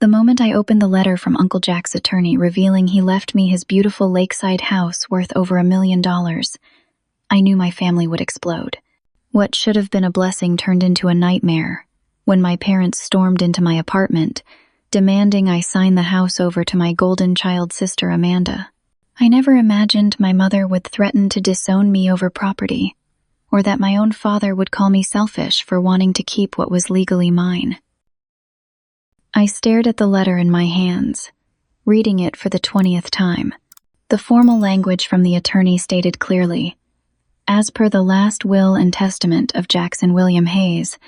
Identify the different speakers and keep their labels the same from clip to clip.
Speaker 1: The moment I opened the letter from Uncle Jack's attorney revealing he left me his beautiful lakeside house worth over $1 million, I knew my family would explode. What should have been a blessing turned into a nightmare when my parents stormed into my apartment, demanding I sign the house over to my golden child sister Amanda. I never imagined my mother would threaten to disown me over property, or that my own father would call me selfish for wanting to keep what was legally mine. I stared at the letter in my hands, reading it for the 20th time. The formal language from the attorney stated clearly, as per the last will and testament of Jackson William Hayes,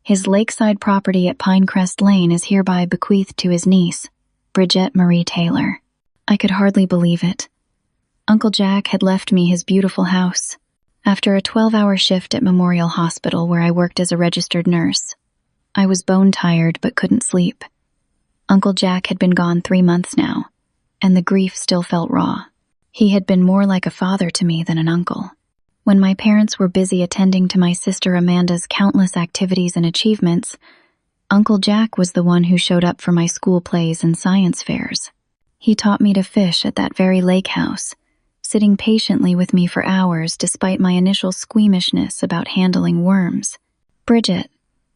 Speaker 1: his lakeside property at Pinecrest Lane is hereby bequeathed to his niece, Bridget Marie Taylor. I could hardly believe it. Uncle Jack had left me his beautiful house. After a 12-hour shift at Memorial Hospital where I worked as a registered nurse, I was bone-tired but couldn't sleep. Uncle Jack had been gone 3 months now, and the grief still felt raw. He had been more like a father to me than an uncle. When my parents were busy attending to my sister Amanda's countless activities and achievements, Uncle Jack was the one who showed up for my school plays and science fairs. He taught me to fish at that very lake house, sitting patiently with me for hours despite my initial squeamishness about handling worms. Bridget,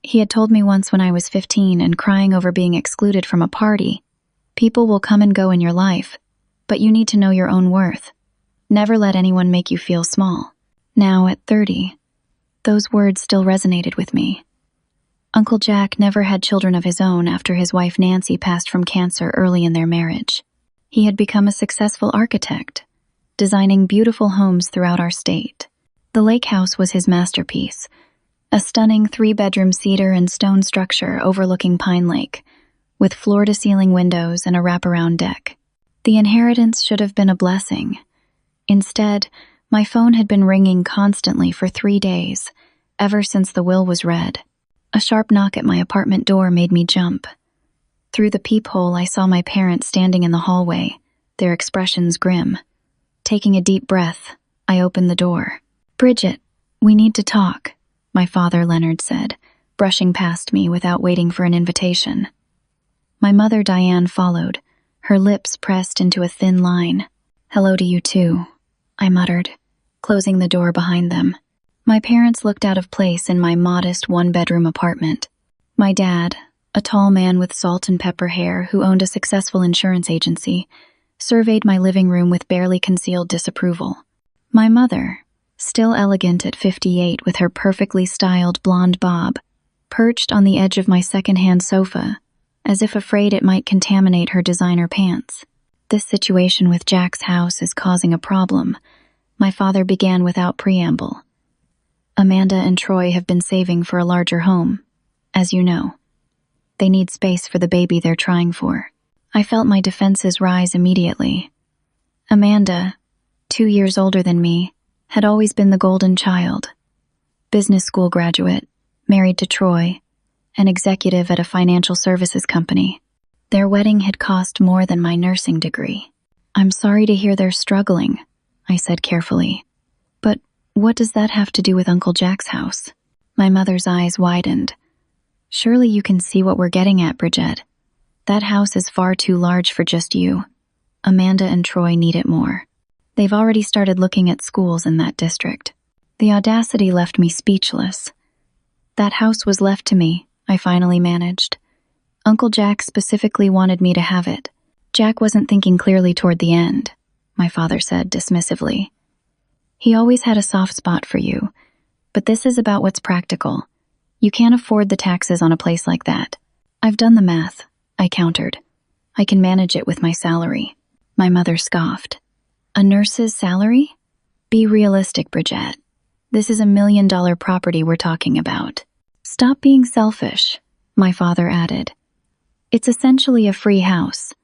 Speaker 1: he had told me once when I was 15 and crying over being excluded from a party, people will come and go in your life, but you need to know your own worth. Never let anyone make you feel small. Now, at 30, those words still resonated with me. Uncle Jack never had children of his own after his wife Nancy passed from cancer early in their marriage. He had become a successful architect, designing beautiful homes throughout our state. The lake house was his masterpiece, a stunning 3-bedroom cedar and stone structure overlooking Pine Lake, with floor-to-ceiling windows and a wraparound deck. The inheritance should have been a blessing. Instead, my phone had been ringing constantly for 3 days, ever since the will was read. A sharp knock at my apartment door made me jump. Through the peephole, I saw my parents standing in the hallway, their expressions grim. Taking a deep breath, I opened the door. "Bridget, we need to talk," my father Leonard said, brushing past me without waiting for an invitation. My mother Diane followed, her lips pressed into a thin line. "Hello to you too," I muttered, closing the door behind them. My parents looked out of place in my modest 1-bedroom apartment. My dad, a tall man with salt and pepper hair who owned a successful insurance agency, surveyed my living room with barely concealed disapproval. My mother, still elegant at 58 with her perfectly styled blonde bob, perched on the edge of my second-hand sofa, as if afraid it might contaminate her designer pants. "This situation with Jack's house is causing a problem," my father began without preamble. "Amanda and Troy have been saving for a larger home, as you know. They need space for the baby they're trying for." I felt my defenses rise immediately. Amanda, 2 years older than me, had always been the golden child. Business school graduate, married to Troy, an executive at a financial services company. Their wedding had cost more than my nursing degree. "I'm sorry to hear they're struggling," I said carefully. "But what does that have to do with Uncle Jack's house?" My mother's eyes widened. "Surely you can see what we're getting at, Bridget. That house is far too large for just you. Amanda and Troy need it more. They've already started looking at schools in that district." The audacity left me speechless. "That house was left to me," I finally managed. "Uncle Jack specifically wanted me to have it." "Jack wasn't thinking clearly toward the end," my father said dismissively. "He always had a soft spot for you, but this is about what's practical. You can't afford the taxes on a place like that." "I've done the math," I countered. "I can manage it with my salary." My mother scoffed. "A nurse's salary? Be realistic, Bridget. This is $1 million property we're talking about." "Stop being selfish," my father added. "It's essentially a free house.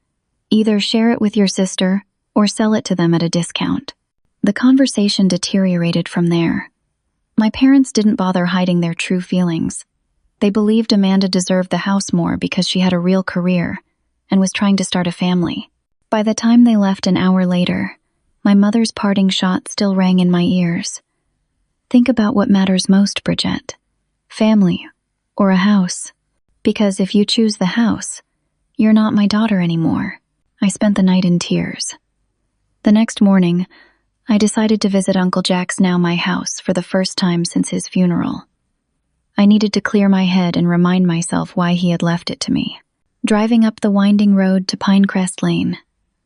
Speaker 1: Either share it with your sister or sell it to them at a discount." The conversation deteriorated from there. My parents didn't bother hiding their true feelings. They believed Amanda deserved the house more because she had a real career and was trying to start a family. By the time they left an hour later, my mother's parting shot still rang in my ears. "Think about what matters most, Bridget. Family or a house. Because if you choose the house, You're not my daughter anymore." I spent the night in tears. The next morning, I decided to visit Uncle Jack's now my house for the first time since his funeral. I needed to clear my head and remind myself why he had left it to me. Driving up the winding road to Pinecrest Lane,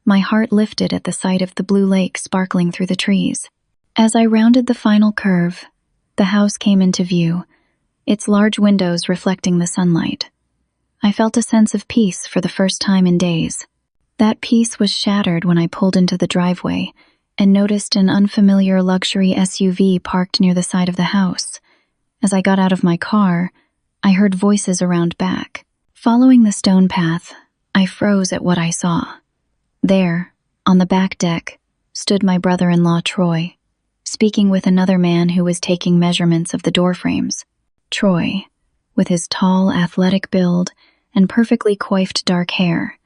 Speaker 1: my heart lifted at the sight of the blue lake sparkling through the trees. As I rounded the final curve, the house came into view, its large windows reflecting the sunlight. I felt a sense of peace for the first time in days. That peace was shattered when I pulled into the driveway and noticed an unfamiliar luxury SUV parked near the side of the house. As I got out of my car, I heard voices around back. Following the stone path, I froze at what I saw. There, on the back deck, stood my brother-in-law Troy, speaking with another man who was taking measurements of the door frames. Troy, with his tall, athletic build and perfectly coiffed dark hair,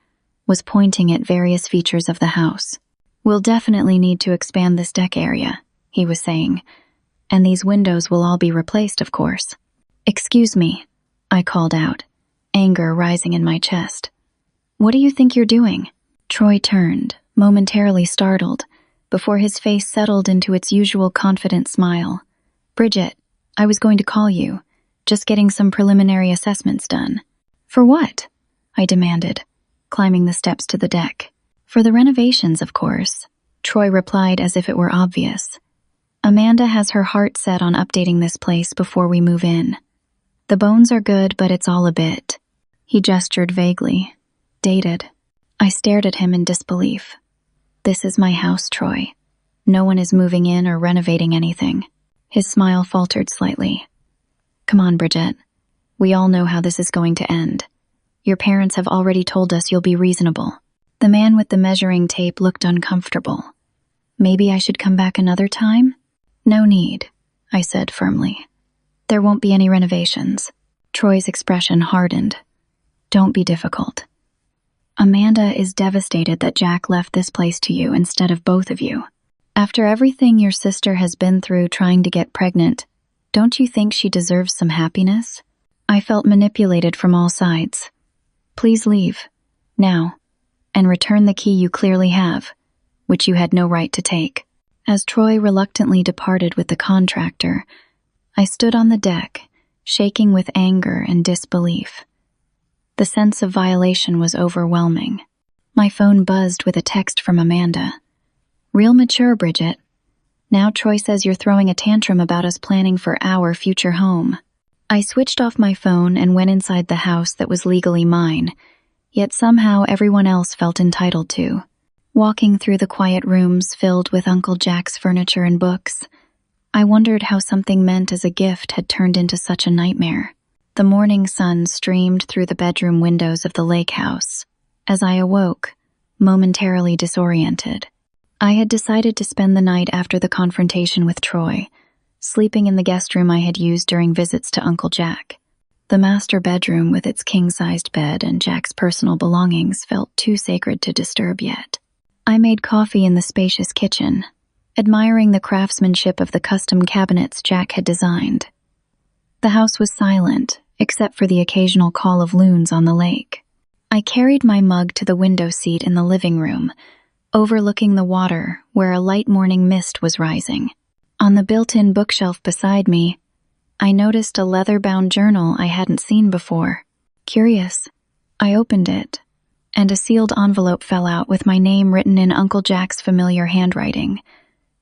Speaker 1: was pointing at various features of the house. "We'll definitely need to expand this deck area," he was saying, "and these windows will all be replaced, of course." "Excuse me," I called out, anger rising in my chest. "What do you think you're doing?" Troy turned, momentarily startled, before his face settled into its usual confident smile. "Bridget, I was going to call you, just getting some preliminary assessments done." "For what?" I demanded, climbing the steps to the deck. "For the renovations, of course," Troy replied as if it were obvious. "Amanda has her heart set on updating this place before we move in. The bones are good, but it's all a bit," he gestured vaguely, "dated." I stared at him in disbelief. "This is my house, Troy. No one is moving in or renovating anything." His smile faltered slightly. "Come on, Bridget. We all know how this is going to end. Your parents have already told us you'll be reasonable." The man with the measuring tape looked uncomfortable. "Maybe I should come back another time?" "No need," I said firmly. "There won't be any renovations." Troy's expression hardened. "Don't be difficult. Amanda is devastated that Jack left this place to you instead of both of you. After everything your sister has been through trying to get pregnant, don't you think she deserves some happiness?" I felt manipulated from all sides. "Please leave, now, and return the key you clearly have, which you had no right to take." As Troy reluctantly departed with the contractor, I stood on the deck, shaking with anger and disbelief. The sense of violation was overwhelming. My phone buzzed with a text from Amanda. "Real mature, Bridget. Now Troy says you're throwing a tantrum about us planning for our future home." I switched off my phone and went inside the house that was legally mine, yet somehow everyone else felt entitled to. Walking through the quiet rooms filled with Uncle Jack's furniture and books, I wondered how something meant as a gift had turned into such a nightmare. The morning sun streamed through the bedroom windows of the lake house. As I awoke, momentarily disoriented, I had decided to spend the night after the confrontation with Troy, sleeping in the guest room I had used during visits to Uncle Jack. The master bedroom with its king-sized bed and Jack's personal belongings felt too sacred to disturb yet. I made coffee in the spacious kitchen, admiring the craftsmanship of the custom cabinets Jack had designed. The house was silent, except for the occasional call of loons on the lake. I carried my mug to the window seat in the living room, overlooking the water where a light morning mist was rising. On the built-in bookshelf beside me, I noticed a leather-bound journal I hadn't seen before. Curious, I opened it, and a sealed envelope fell out with my name written in Uncle Jack's familiar handwriting.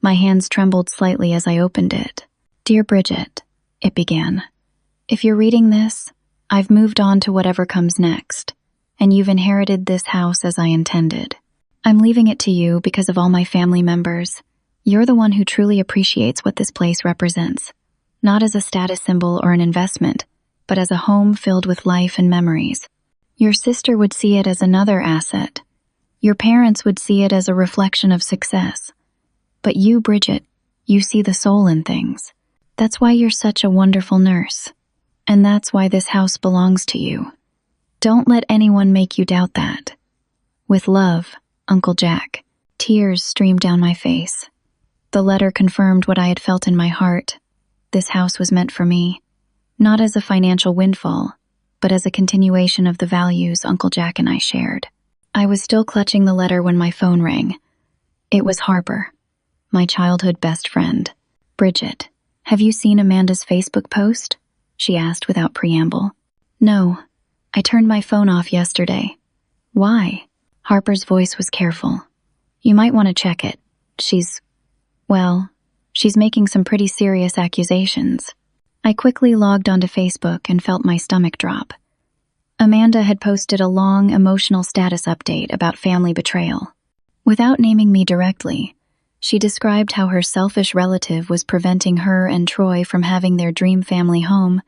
Speaker 1: My hands trembled slightly as I opened it. "Dear Bridget," it began. "If you're reading this, I've moved on to whatever comes next, and you've inherited this house as I intended. I'm leaving it to you because of all my family members. You're the one who truly appreciates what this place represents, not as a status symbol or an investment, but as a home filled with life and memories. Your sister would see it as another asset. Your parents would see it as a reflection of success. But you, Bridget, you see the soul in things. That's why you're such a wonderful nurse. And that's why this house belongs to you. Don't let anyone make you doubt that. With love, Uncle Jack." Tears streamed down my face. The letter confirmed what I had felt in my heart. This house was meant for me, not as a financial windfall, but as a continuation of the values Uncle Jack and I shared. I was still clutching the letter when my phone rang. It was Harper, my childhood best friend. "Bridget, have you seen Amanda's Facebook post?" she asked without preamble. "No, I turned my phone off yesterday." "Why?" Harper's voice was careful. "You might want to check it. She's making some pretty serious accusations." I quickly logged onto Facebook and felt my stomach drop. Amanda had posted a long, emotional status update about family betrayal. Without naming me directly, she described how her selfish relative was preventing her and Troy from having their dream family home,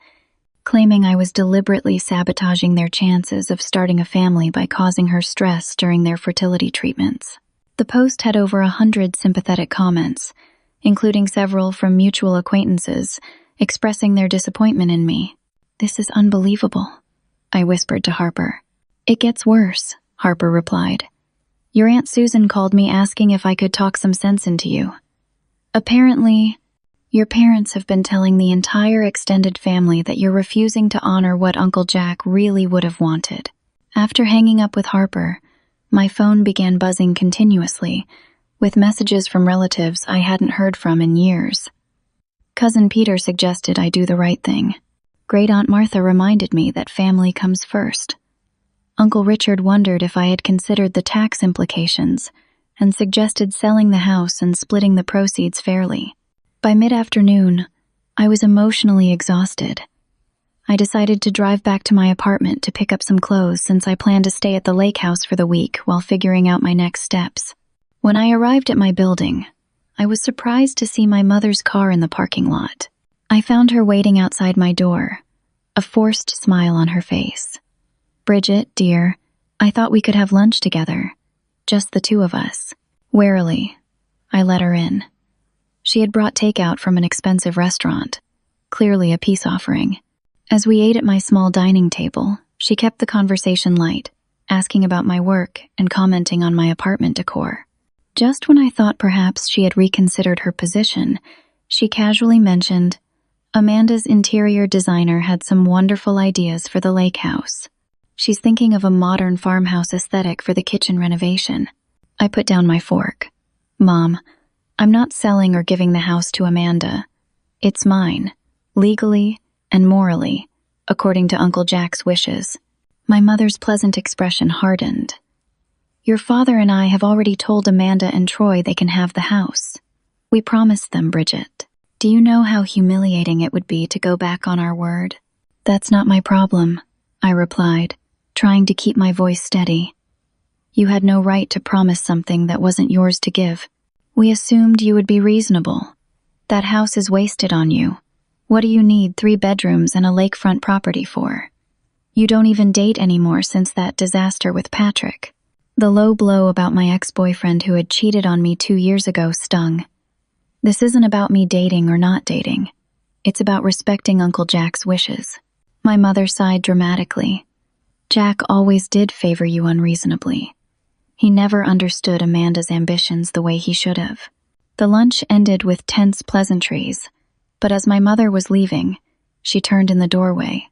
Speaker 1: claiming I was deliberately sabotaging their chances of starting a family by causing her stress during their fertility treatments. The post had over 100 sympathetic comments, including several from mutual acquaintances, expressing their disappointment in me. "This is unbelievable," I whispered to Harper. "It gets worse," Harper replied. "Your Aunt Susan called me asking if I could talk some sense into you. Apparently, your parents have been telling the entire extended family that you're refusing to honor what Uncle Jack really would have wanted." After hanging up with Harper, my phone began buzzing continuously, with messages from relatives I hadn't heard from in years. Cousin Peter suggested I do the right thing. Great Aunt Martha reminded me that family comes first. Uncle Richard wondered if I had considered the tax implications and suggested selling the house and splitting the proceeds fairly. By mid-afternoon, I was emotionally exhausted. I decided to drive back to my apartment to pick up some clothes since I planned to stay at the lake house for the week while figuring out my next steps. When I arrived at my building, I was surprised to see my mother's car in the parking lot. I found her waiting outside my door, a forced smile on her face. "Bridget, dear, I thought we could have lunch together. Just the two of us." Warily, I let her in. She had brought takeout from an expensive restaurant, clearly a peace offering. As we ate at my small dining table, she kept the conversation light, asking about my work and commenting on my apartment decor. Just when I thought perhaps she had reconsidered her position, she casually mentioned, "Amanda's interior designer had some wonderful ideas for the lake house. She's thinking of a modern farmhouse aesthetic for the kitchen renovation." I put down my fork. "Mom, I'm not selling or giving the house to Amanda. It's mine, legally and morally, according to Uncle Jack's wishes." My mother's pleasant expression hardened. "Your father and I have already told Amanda and Troy they can have the house. We promised them, Bridget. Do you know how humiliating it would be to go back on our word?" "That's not my problem," I replied, trying to keep my voice steady. "You had no right to promise something that wasn't yours to give. We assumed you would be reasonable. That house is wasted on you. What do you need 3 bedrooms and a lakefront property for? You don't even date anymore since that disaster with Patrick." The low blow about my ex-boyfriend who had cheated on me 2 years ago stung. This isn't about me dating or not dating. It's about respecting Uncle Jack's wishes. My mother sighed dramatically. "Jack always did favor you unreasonably. He never understood Amanda's ambitions the way he should have." The lunch ended with tense pleasantries, but as my mother was leaving, she turned in the doorway.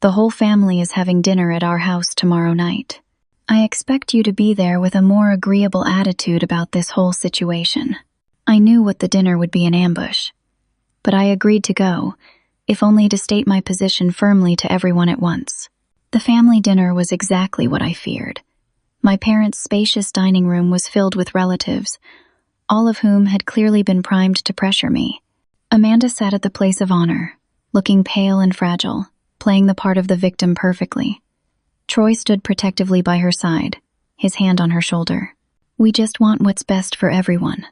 Speaker 1: "The whole family is having dinner at our house tomorrow night. I expect you to be there with a more agreeable attitude about this whole situation." I knew what the dinner would be an ambush, but I agreed to go, if only to state my position firmly to everyone at once. The family dinner was exactly what I feared. My parents' spacious dining room was filled with relatives, all of whom had clearly been primed to pressure me. Amanda sat at the place of honor, looking pale and fragile, playing the part of the victim perfectly. Troy stood protectively by her side, his hand on her shoulder. "We just want what's best for everyone,"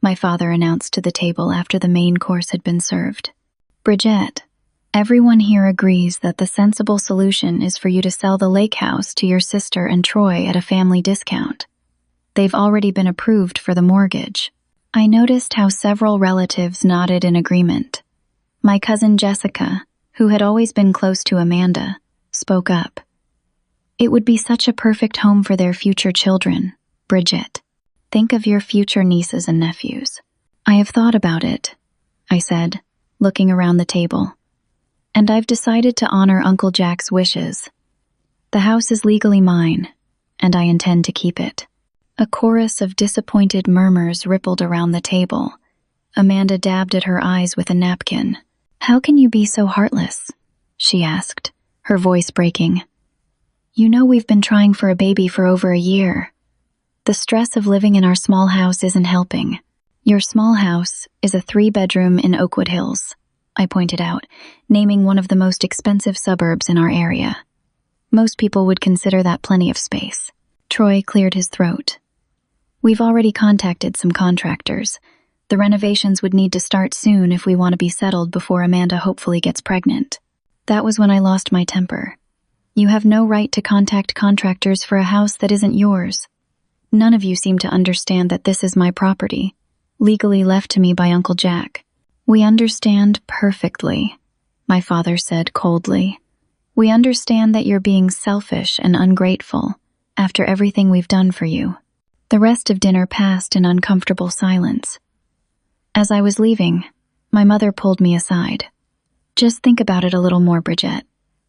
Speaker 1: my father announced to the table after the main course had been served. "Bridget, everyone here agrees that the sensible solution is for you to sell the lake house to your sister and Troy at a family discount. They've already been approved for the mortgage." I noticed how several relatives nodded in agreement. My cousin Jessica, who had always been close to Amanda, spoke up. "It would be such a perfect home for their future children, Bridget. Think of your future nieces and nephews." "I have thought about it," I said, looking around the table. and I've decided to honor Uncle Jack's wishes. The house is legally mine, and I intend to keep it." A chorus of disappointed murmurs rippled around the table. Amanda dabbed at her eyes with a napkin. "How can you be so heartless?" she asked, her voice breaking. "You know we've been trying for a baby for over a year. The stress of living in our small house isn't helping." "Your small house is a 3-bedroom in Oakwood Hills," I pointed out, naming one of the most expensive suburbs in our area. "Most people would consider that plenty of space." Troy cleared his throat. "We've already contacted some contractors. The renovations would need to start soon if we want to be settled before Amanda hopefully gets pregnant." That was when I lost my temper. "You have no right to contact contractors for a house that isn't yours. None of you seem to understand that this is my property, legally left to me by Uncle Jack." "We understand perfectly," my father said coldly. "We understand that you're being selfish and ungrateful after everything we've done for you." The rest of dinner passed in uncomfortable silence. As I was leaving, my mother pulled me aside. "Just think about it a little more, Bridget.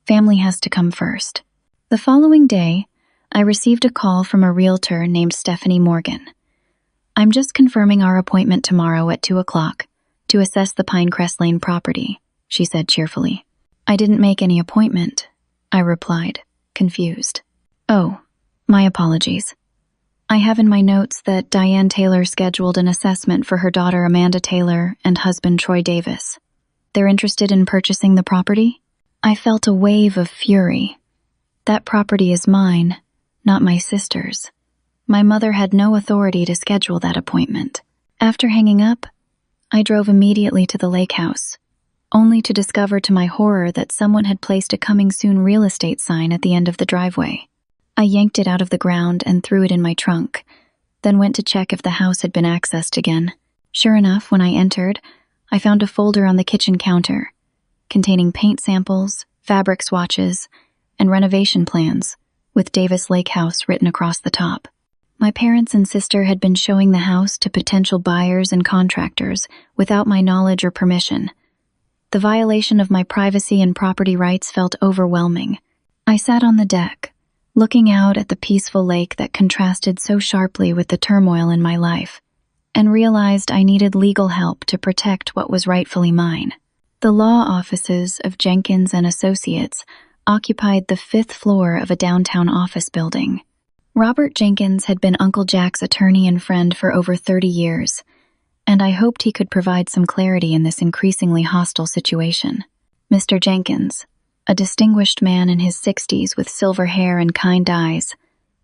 Speaker 1: Family has to come first." The following day, I received a call from a realtor named Stephanie Morgan. "I'm just confirming our appointment tomorrow at 2 o'clock to assess the Pinecrest Lane property," she said cheerfully. "I didn't make any appointment," I replied, confused. "Oh, my apologies. I have in my notes that Diane Taylor scheduled an assessment for her daughter Amanda Taylor and husband Troy Davis. They're interested in purchasing the property?" I felt a wave of fury. That property is mine, not my sister's. My mother had no authority to schedule that appointment. After hanging up, I drove immediately to the lake house, only to discover to my horror that someone had placed a "coming soon" real estate sign at the end of the driveway. I yanked it out of the ground and threw it in my trunk, then went to check if the house had been accessed again. Sure enough, when I entered, I found a folder on the kitchen counter containing paint samples, fabric swatches, and renovation plans, with Davis Lake House written across the top. My parents and sister had been showing the house to potential buyers and contractors without my knowledge or permission. The violation of my privacy and property rights felt overwhelming. I sat on the deck, looking out at the peaceful lake that contrasted so sharply with the turmoil in my life, and realized I needed legal help to protect what was rightfully mine. The law offices of Jenkins and Associates occupied the 5th floor of a downtown office building. Robert Jenkins had been Uncle Jack's attorney and friend for over 30 years, and I hoped he could provide some clarity in this increasingly hostile situation. Mr. Jenkins, a distinguished man in his 60s with silver hair and kind eyes,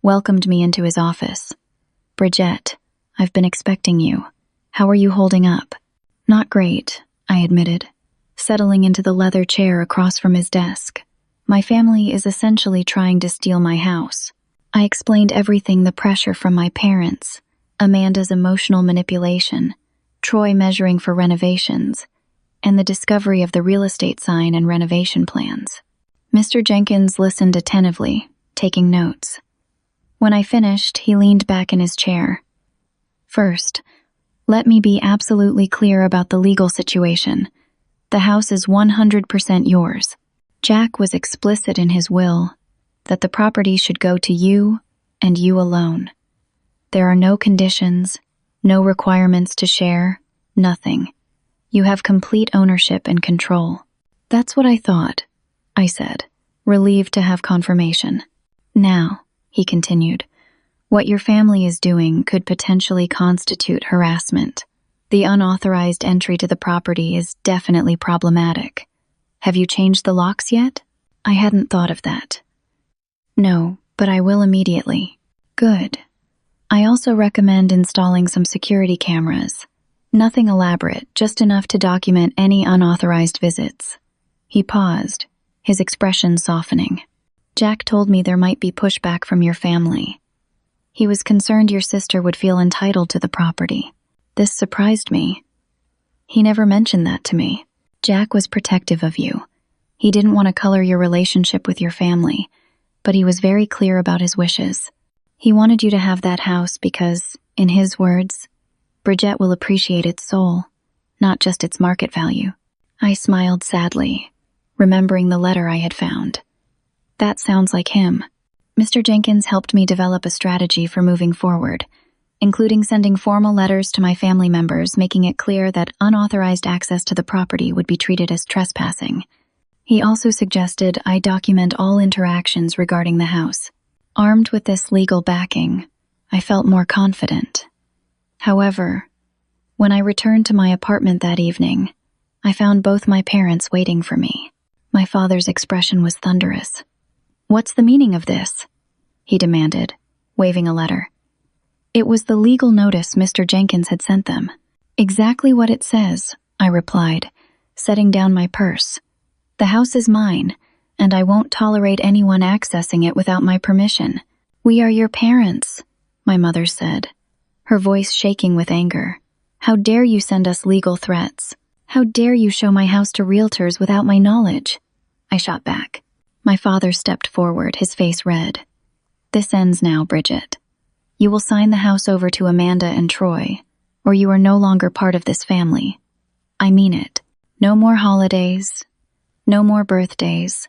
Speaker 1: welcomed me into his office. "Bridget, I've been expecting you. How are you holding up?" "Not great," I admitted, settling into the leather chair across from his desk. "My family is essentially trying to steal my house." I explained everything: the pressure from my parents, Amanda's emotional manipulation, Troy measuring for renovations, and the discovery of the real estate sign and renovation plans. Mr. Jenkins listened attentively, taking notes. When I finished, he leaned back in his chair. "First, let me be absolutely clear about the legal situation. The house is 100% yours. Jack was explicit in his will that the property should go to you and you alone. There are no conditions, no requirements to share, nothing. You have complete ownership and control." "That's what I thought," I said, relieved to have confirmation. "Now," he continued, "what your family is doing could potentially constitute harassment. The unauthorized entry to the property is definitely problematic. Have you changed the locks yet?" I hadn't thought of that. "No, but I will immediately." "Good. I also recommend installing some security cameras. Nothing elaborate, just enough to document any unauthorized visits." He paused, his expression softening. "Jack told me there might be pushback from your family. He was concerned your sister would feel entitled to the property." This surprised me. He never mentioned that to me. "Jack was protective of you. He didn't want to color your relationship with your family, but he was very clear about his wishes. He wanted you to have that house because, in his words, Bridget will appreciate its soul, not just its market value." I smiled sadly. remembering the letter I had found. That sounds like him. Mr. Jenkins helped me develop a strategy for moving forward, including sending formal letters to my family members making it clear that unauthorized access to the property would be treated as trespassing. He also suggested I document all interactions regarding the house. Armed with this legal backing, I felt more confident. However, when I returned to my apartment that evening, I found both my parents waiting for me. My father's expression was thunderous. "What's the meaning of this?" he demanded, waving a letter. It was the legal notice Mr. Jenkins had sent them. "Exactly what it says," I replied, setting down my purse. "The house is mine, and I won't tolerate anyone accessing it without my permission." "We are your parents," my mother said, her voice shaking with anger. "How dare you send us legal threats? How dare you show my house to realtors without my knowledge?" I shot back. My father stepped forward, his face red. "This ends now, Bridget. You will sign the house over to Amanda and Troy, or you are no longer part of this family. I mean it. No more holidays, no more birthdays,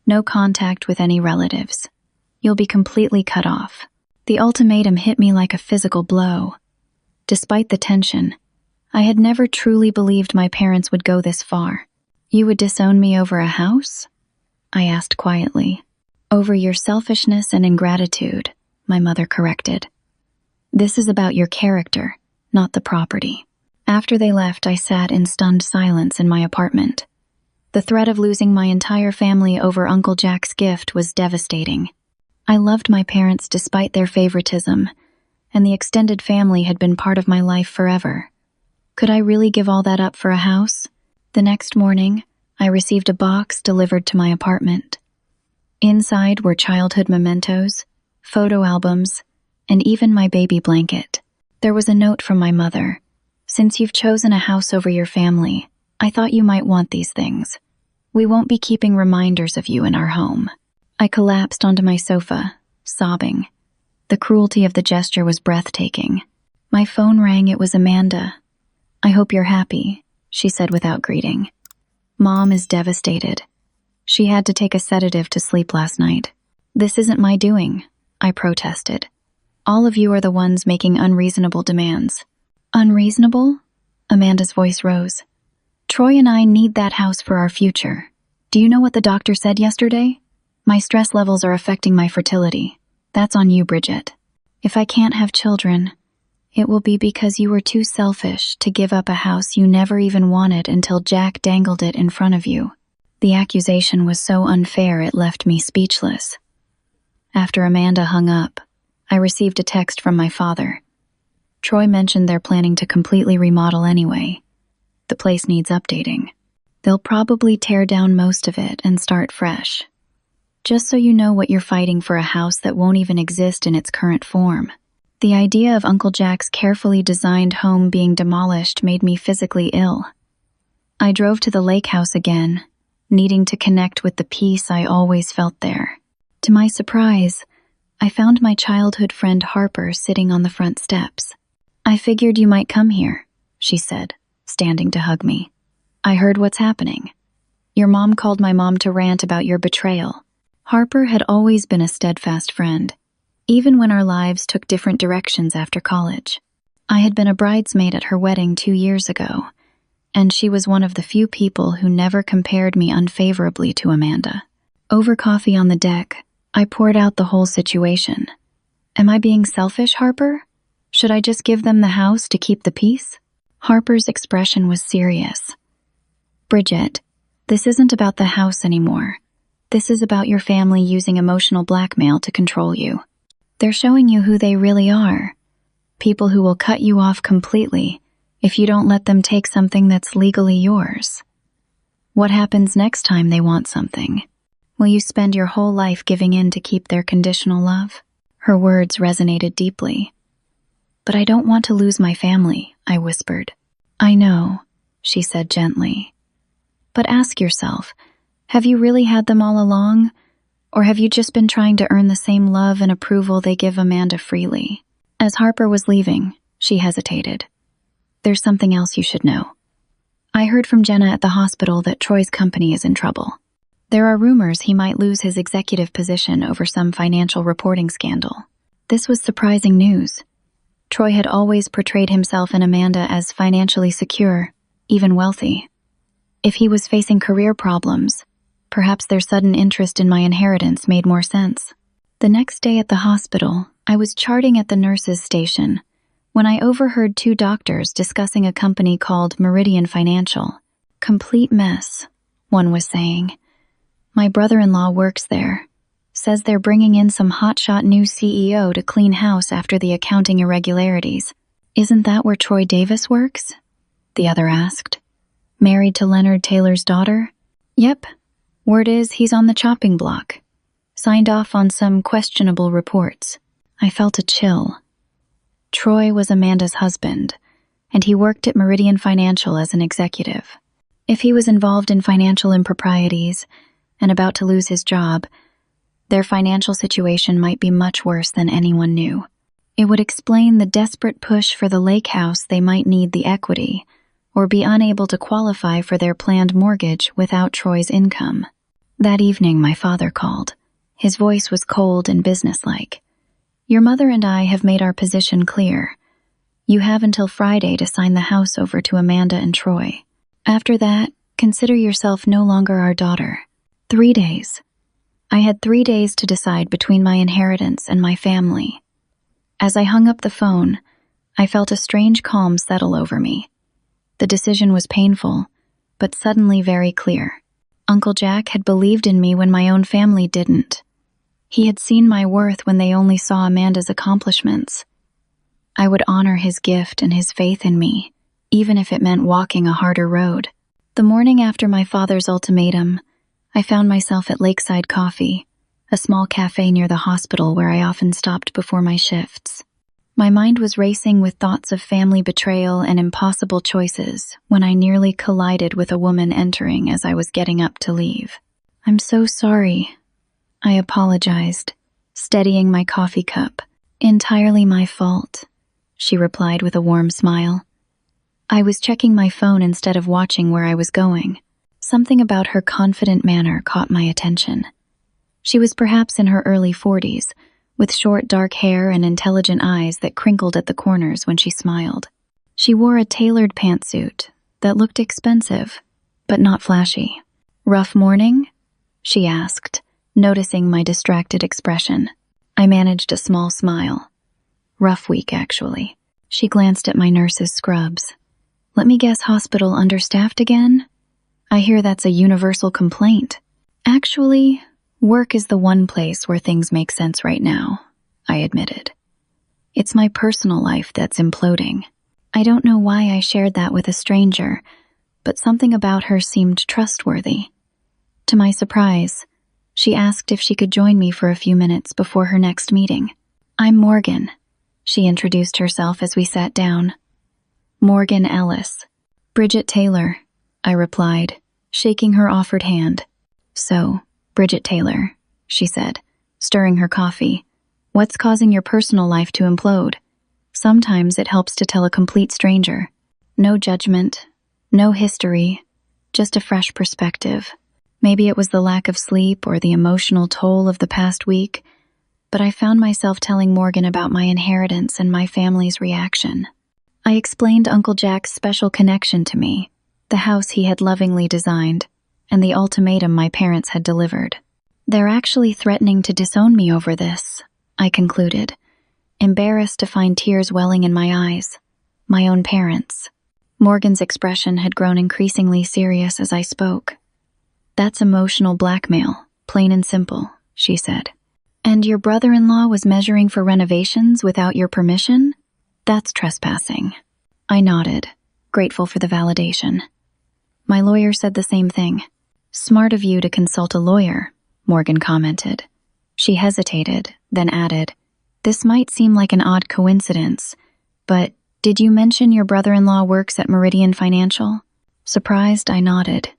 Speaker 1: no contact with any relatives. You'll be completely cut off." The ultimatum hit me like a physical blow. Despite the tension, I had never truly believed my parents would go this far. "You would disown me over a house?" I asked quietly. "Over your selfishness and ingratitude," my mother corrected. "This is about your character, not the property." After they left, I sat in stunned silence in my apartment. The threat of losing my entire family over Uncle Jack's gift was devastating. I loved my parents despite their favoritism, and the extended family had been part of my life forever. Could I really give all that up for a house? The next morning, I received a box delivered to my apartment. Inside were childhood mementos, photo albums, and even my baby blanket. There was a note from my mother. "Since you've chosen a house over your family, I thought you might want these things. We won't be keeping reminders of you in our home." I collapsed onto my sofa, sobbing. The cruelty of the gesture was breathtaking. My phone rang. It was Amanda. "I hope you're happy," she said without greeting. "Mom is devastated. She had to take a sedative to sleep last night." "This isn't my doing," I protested. "All of you are the ones making unreasonable demands." "Unreasonable?" Amanda's voice rose. "Troy and I need that house for our future. Do you know what the doctor said yesterday? My stress levels are affecting my fertility. That's on you, Bridget. If I can't have children, it will be because you were too selfish to give up a house you never even wanted until Jack dangled it in front of you." The accusation was so unfair it left me speechless. After Amanda hung up, I received a text from my father. Troy mentioned they're planning to completely remodel anyway. The place needs updating. They'll probably tear down most of it and start fresh. Just so you know what you're fighting for, a house that won't even exist in its current form. The idea of Uncle Jack's carefully designed home being demolished made me physically ill. I drove to the lake house again, needing to connect with the peace I always felt there. To my surprise, I found my childhood friend Harper sitting on the front steps. "I figured you might come here," she said, standing to hug me. "I heard what's happening. Your mom called my mom to rant about your betrayal." Harper had always been a steadfast friend, even when our lives took different directions after college. I had been a bridesmaid at her wedding 2 years ago, and she was one of the few people who never compared me unfavorably to Amanda. Over coffee on the deck, I poured out the whole situation. "Am I being selfish, Harper? Should I just give them the house to keep the peace?" Harper's expression was serious. "Bridget, this isn't about the house anymore. This is about your family using emotional blackmail to control you. They're showing you who they really are. People who will cut you off completely if you don't let them take something that's legally yours. What happens next time they want something? Will you spend your whole life giving in to keep their conditional love?" Her words resonated deeply. "But I don't want to lose my family," I whispered. "I know," she said gently. "But ask yourself, have you really had them all along? Or have you just been trying to earn the same love and approval they give Amanda freely?" As Harper was leaving, she hesitated. "There's something else you should know. I heard from Jenna at the hospital that Troy's company is in trouble. There are rumors he might lose his executive position over some financial reporting scandal. This was surprising news. Troy had always portrayed himself and Amanda as financially secure, even wealthy. If he was facing career problems, perhaps their sudden interest in my inheritance made more sense. The next day at the hospital, I was charting at the nurses' station when I overheard two doctors discussing a company called Meridian Financial. "Complete mess," one was saying. "My brother-in-law works there. Says they're bringing in some hotshot new CEO to clean house after the accounting irregularities." "Isn't that where Troy Davis works?" the other asked. "Married to Leonard Taylor's daughter?" "Yep. Word is he's on the chopping block. Signed off on some questionable reports." I felt a chill. Troy was Amanda's husband, and he worked at Meridian Financial as an executive. If he was involved in financial improprieties and about to lose his job, their financial situation might be much worse than anyone knew. It would explain the desperate push for the lake house. They might need the equity, or be unable to qualify for their planned mortgage without Troy's income. That evening, my father called. His voice was cold and businesslike. "Your mother and I have made our position clear. You have until Friday to sign the house over to Amanda and Troy. After that, consider yourself no longer our daughter." 3 days. I had 3 days to decide between my inheritance and my family. As I hung up the phone, I felt a strange calm settle over me. The decision was painful, but suddenly very clear. Uncle Jack had believed in me when my own family didn't. He had seen my worth when they only saw Amanda's accomplishments. I would honor his gift and his faith in me, even if it meant walking a harder road. The morning after my father's ultimatum, I found myself at Lakeside Coffee, a small cafe near the hospital where I often stopped before my shifts. My mind was racing with thoughts of family betrayal and impossible choices when I nearly collided with a woman entering as I was getting up to leave. "I'm so sorry," I apologized, steadying my coffee cup. "Entirely my fault," she replied with a warm smile. I was checking my phone instead of watching where I was going. Something about her confident manner caught my attention. She was perhaps in her early 40s, with short dark hair and intelligent eyes that crinkled at the corners when she smiled. She wore a tailored pantsuit that looked expensive, but not flashy. "Rough morning?" she asked, noticing my distracted expression. I managed a small smile. "Rough week, actually." She glanced at my nurse's scrubs. "Let me guess, hospital understaffed again? I hear that's a universal complaint." "Actually, work is the one place where things make sense right now," I admitted. "It's my personal life that's imploding." I don't know why I shared that with a stranger, but something about her seemed trustworthy. To my surprise, she asked if she could join me for a few minutes before her next meeting. "I'm Morgan," she introduced herself as we sat down. "Morgan Ellis." "Bridget Taylor," I replied, shaking her offered hand. "So, Bridget Taylor," she said, stirring her coffee. "What's causing your personal life to implode?" Sometimes it helps to tell a complete stranger. No judgment, no history, just a fresh perspective. Maybe it was the lack of sleep or the emotional toll of the past week, but I found myself telling Morgan about my inheritance and my family's reaction. I explained Uncle Jack's special connection to me, the house he had lovingly designed, and the ultimatum my parents had delivered. "They're actually threatening to disown me over this," I concluded, embarrassed to find tears welling in my eyes. My own parents. Morgan's expression had grown increasingly serious as I spoke. "That's emotional blackmail, plain and simple," she said. "And your brother-in-law was measuring for renovations without your permission? That's trespassing." I nodded, grateful for the validation. "My lawyer said the same thing." "Smart of you to consult a lawyer," Morgan commented. She hesitated, then added, "This might seem like an odd coincidence, but did you mention your brother-in-law works at Meridian Financial?" Surprised, I nodded.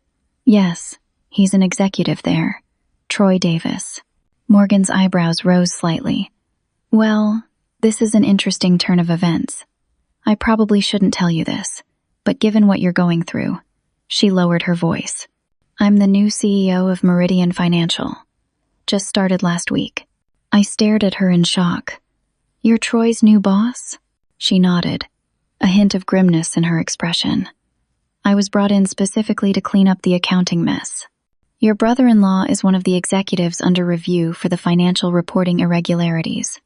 Speaker 1: "Yes, he's an executive there. Troy Davis." Morgan's eyebrows rose slightly. "Well, this is an interesting turn of events. I probably shouldn't tell you this, but given what you're going through," she lowered her voice, I'm the new CEO of Meridian Financial. Just started last week. I stared at her in shock. You're Troy's new boss? She nodded, a hint of grimness in her expression. I was brought in specifically to clean up the accounting mess. Your brother-in-law is one of the executives under review for the financial reporting irregularities.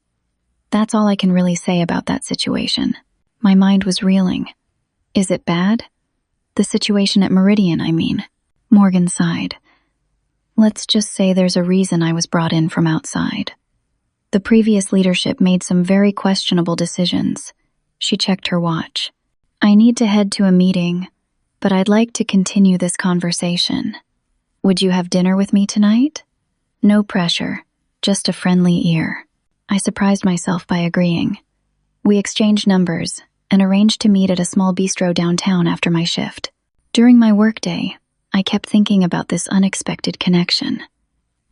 Speaker 1: That's all I can really say about that situation. My mind was reeling. Is it bad? The situation at Meridian, I mean. Morgan sighed. Let's just say there's a reason I was brought in from outside. The previous leadership made some very questionable decisions. She checked her watch. I need to head to a meeting, but I'd like to continue this conversation. Would you have dinner with me tonight? No pressure, just a friendly ear. I surprised myself by agreeing. We exchanged numbers and arranged to meet at a small bistro downtown after my shift. During my workday, I kept thinking about this unexpected connection.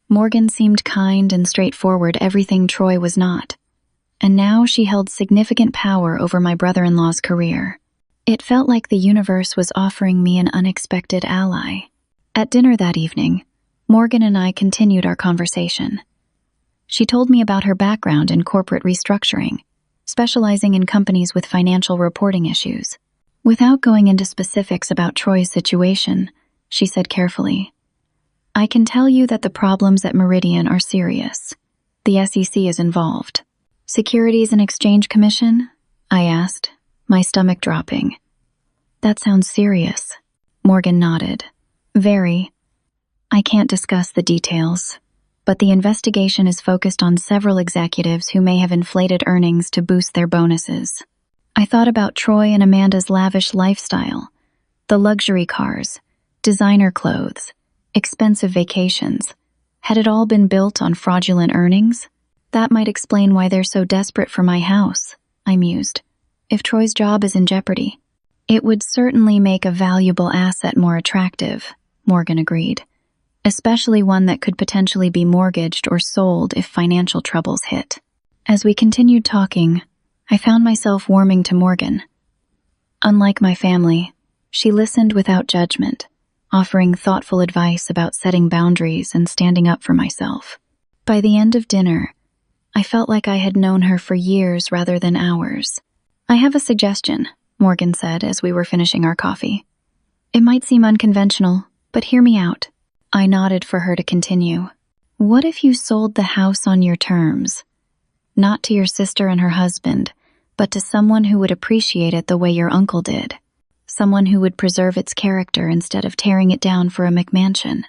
Speaker 1: Morgan seemed kind and straightforward, everything Troy was not. And now she held significant power over my brother-in-law's career. It felt like the universe was offering me an unexpected ally. At dinner that evening, Morgan and I continued our conversation. She told me about her background in corporate restructuring, specializing in companies with financial reporting issues. Without going into specifics about Troy's situation, she said carefully, I can tell you that the problems at Meridian are serious. The SEC is involved. Securities and Exchange Commission? I asked, my stomach dropping. That sounds serious. Morgan nodded. Very. I can't discuss the details, but the investigation is focused on several executives who may have inflated earnings to boost their bonuses. I thought about Troy and Amanda's lavish lifestyle, the luxury cars, designer clothes, expensive vacations. Had it all been built on fraudulent earnings? That might explain why they're so desperate for my house, I mused. If Troy's job is in jeopardy, it would certainly make a valuable asset more attractive, Morgan agreed, especially one that could potentially be mortgaged or sold if financial troubles hit. As we continued talking, I found myself warming to Morgan. Unlike my family, she listened without judgment, offering thoughtful advice about setting boundaries and standing up for myself. By the end of dinner, I felt like I had known her for years rather than hours. I have a suggestion, Morgan said as we were finishing our coffee. It might seem unconventional, but hear me out. I nodded for her to continue. What if you sold the house on your terms? Not to your sister and her husband, but to someone who would appreciate it the way your uncle did. Someone who would preserve its character instead of tearing it down for a McMansion.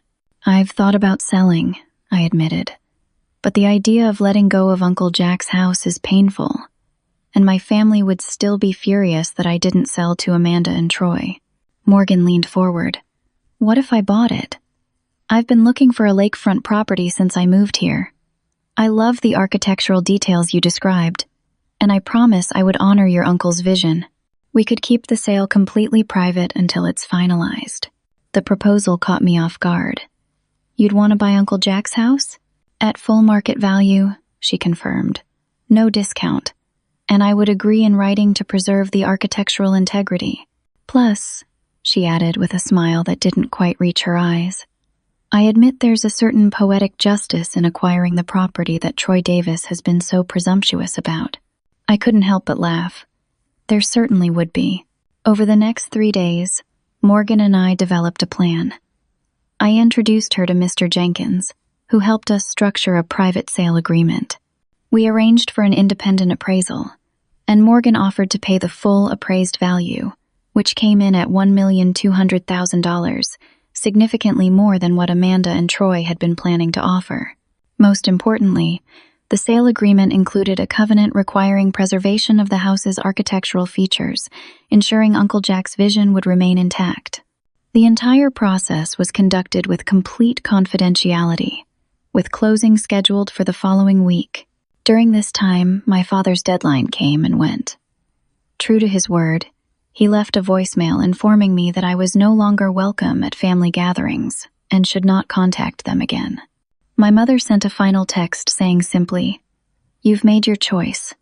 Speaker 1: I've thought about selling, I admitted. But the idea of letting go of Uncle Jack's house is painful, and my family would still be furious that I didn't sell to Amanda and Troy. Morgan leaned forward. What if I bought it? I've been looking for a lakefront property since I moved here. I love the architectural details you described, and I promise I would honor your uncle's vision. We could keep the sale completely private until it's finalized. The proposal caught me off guard. You'd want to buy Uncle Jack's house? At full market value, she confirmed. No discount. And I would agree in writing to preserve the architectural integrity. Plus, she added with a smile that didn't quite reach her eyes, I admit there's a certain poetic justice in acquiring the property that Troy Davis has been so presumptuous about. I couldn't help but laugh. There certainly would be. Over the next 3 days, Morgan and I developed a plan. I introduced her to Mr. Jenkins, who helped us structure a private sale agreement. We arranged for an independent appraisal, and Morgan offered to pay the full appraised value, which came in at $1,200,000, significantly more than what Amanda and Troy had been planning to offer. Most importantly, the sale agreement included a covenant requiring preservation of the house's architectural features, ensuring Uncle Jack's vision would remain intact. The entire process was conducted with complete confidentiality, with closing scheduled for the following week. During this time, my father's deadline came and went. True to his word, he left a voicemail informing me that I was no longer welcome at family gatherings and should not contact them again. My mother sent a final text saying simply, "You've made your choice.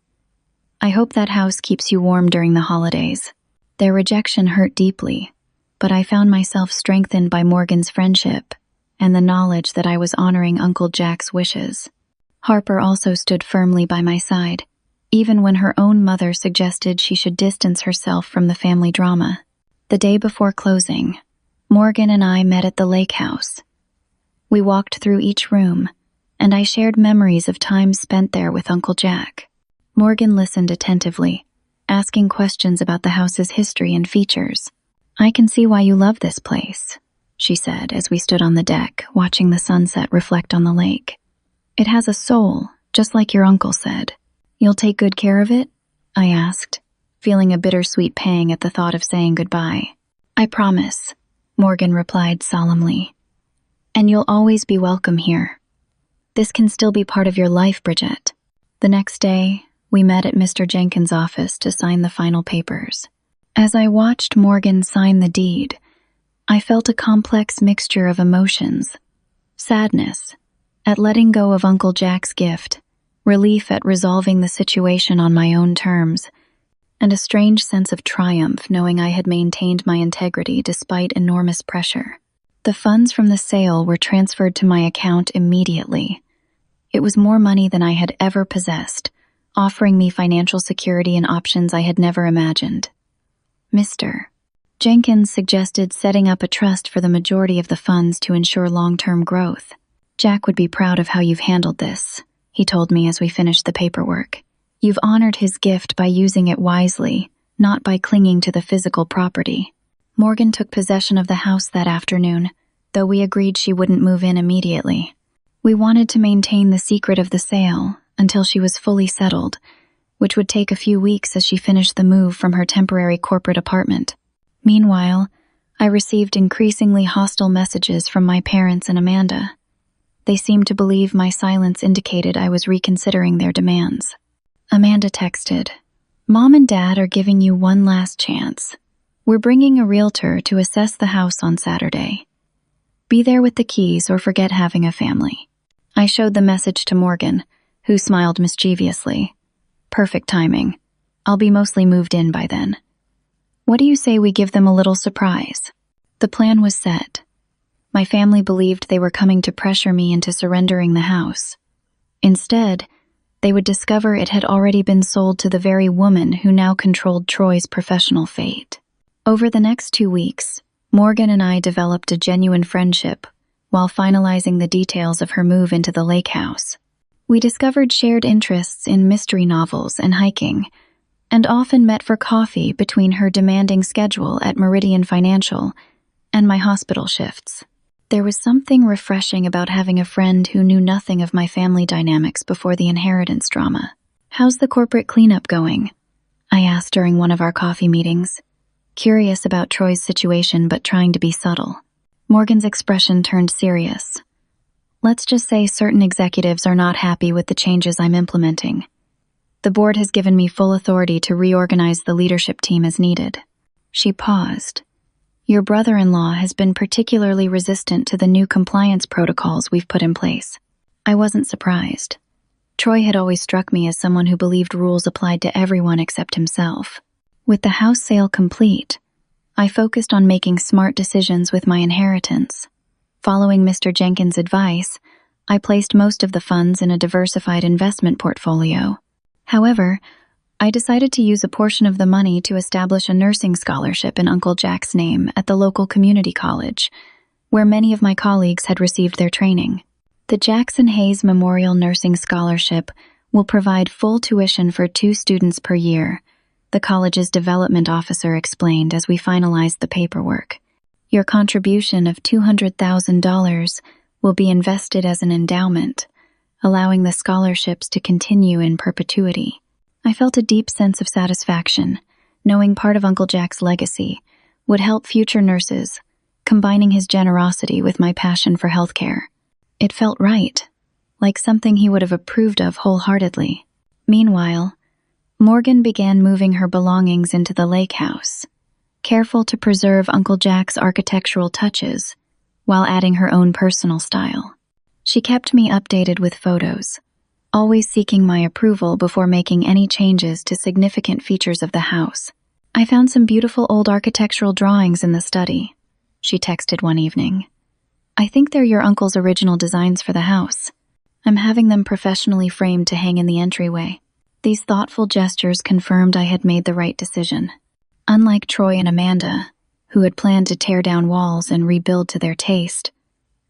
Speaker 1: I hope that house keeps you warm during the holidays." Their rejection hurt deeply, but I found myself strengthened by Morgan's friendship and the knowledge that I was honoring Uncle Jack's wishes. Harper also stood firmly by my side, even when her own mother suggested she should distance herself from the family drama. The day before closing, Morgan and I met at the lake house. We walked through each room, and I shared memories of time spent there with Uncle Jack. Morgan listened attentively, asking questions about the house's history and features. "I can see why you love this place," she said as we stood on the deck, watching the sunset reflect on the lake. "It has a soul, just like your uncle said. You'll take good care of it?" I asked, feeling a bittersweet pang at the thought of saying goodbye. "I promise," Morgan replied solemnly. "And you'll always be welcome here. This can still be part of your life, Bridget." The next day, we met at Mr. Jenkins' office to sign the final papers. As I watched Morgan sign the deed, I felt a complex mixture of emotions: sadness at letting go of Uncle Jack's gift, relief at resolving the situation on my own terms, and a strange sense of triumph knowing I had maintained my integrity despite enormous pressure. The funds from the sale were transferred to my account immediately. It was more money than I had ever possessed, offering me financial security and options I had never imagined. Mr. Jenkins suggested setting up a trust for the majority of the funds to ensure long-term growth. "Jack would be proud of how you've handled this," he told me as we finished the paperwork. "You've honored his gift by using it wisely, not by clinging to the physical property." Morgan took possession of the house that afternoon, though we agreed she wouldn't move in immediately. We wanted to maintain the secret of the sale until she was fully settled, which would take a few weeks as she finished the move from her temporary corporate apartment. Meanwhile, I received increasingly hostile messages from my parents and Amanda. They seemed to believe my silence indicated I was reconsidering their demands. Amanda texted, "Mom and Dad are giving you one last chance. We're bringing a realtor to assess the house on Saturday. Be there with the keys or forget having a family." I showed the message to Morgan, who smiled mischievously. "Perfect timing. I'll be mostly moved in by then. What do you say we give them a little surprise?" The plan was set. My family believed they were coming to pressure me into surrendering the house. Instead, they would discover it had already been sold to the very woman who now controlled Troy's professional fate. Over the next 2 weeks, Morgan and I developed a genuine friendship while finalizing the details of her move into the lake house. We discovered shared interests in mystery novels and hiking, and often met for coffee between her demanding schedule at Meridian Financial and my hospital shifts. There was something refreshing about having a friend who knew nothing of my family dynamics before the inheritance drama. "How's the corporate cleanup going?" I asked during one of our coffee meetings, curious about Troy's situation but trying to be subtle. Morgan's expression turned serious. "Let's just say certain executives are not happy with the changes I'm implementing. The board has given me full authority to reorganize the leadership team as needed." She paused. "Your brother-in-law has been particularly resistant to the new compliance protocols we've put in place." I wasn't surprised. Troy had always struck me as someone who believed rules applied to everyone except himself. With the house sale complete, I focused on making smart decisions with my inheritance. Following Mr. Jenkins' advice, I placed most of the funds in a diversified investment portfolio. However, I decided to use a portion of the money to establish a nursing scholarship in Uncle Jack's name at the local community college, where many of my colleagues had received their training. The Jackson Hayes Memorial Nursing Scholarship will provide full tuition for 2 students per year, the college's development officer explained as we finalized the paperwork. "Your contribution of $200,000 will be invested as an endowment, allowing the scholarships to continue in perpetuity." I felt a deep sense of satisfaction, knowing part of Uncle Jack's legacy would help future nurses, combining his generosity with my passion for healthcare. It felt right, like something he would have approved of wholeheartedly. Meanwhile, Morgan began moving her belongings into the lake house, careful to preserve Uncle Jack's architectural touches while adding her own personal style. She kept me updated with photos, always seeking my approval before making any changes to significant features of the house. I found some beautiful old architectural drawings in the study, she texted one evening. I think they're your uncle's original designs for the house. I'm having them professionally framed to hang in the entryway. These thoughtful gestures confirmed I had made the right decision. Unlike Troy and Amanda, who had planned to tear down walls and rebuild to their taste,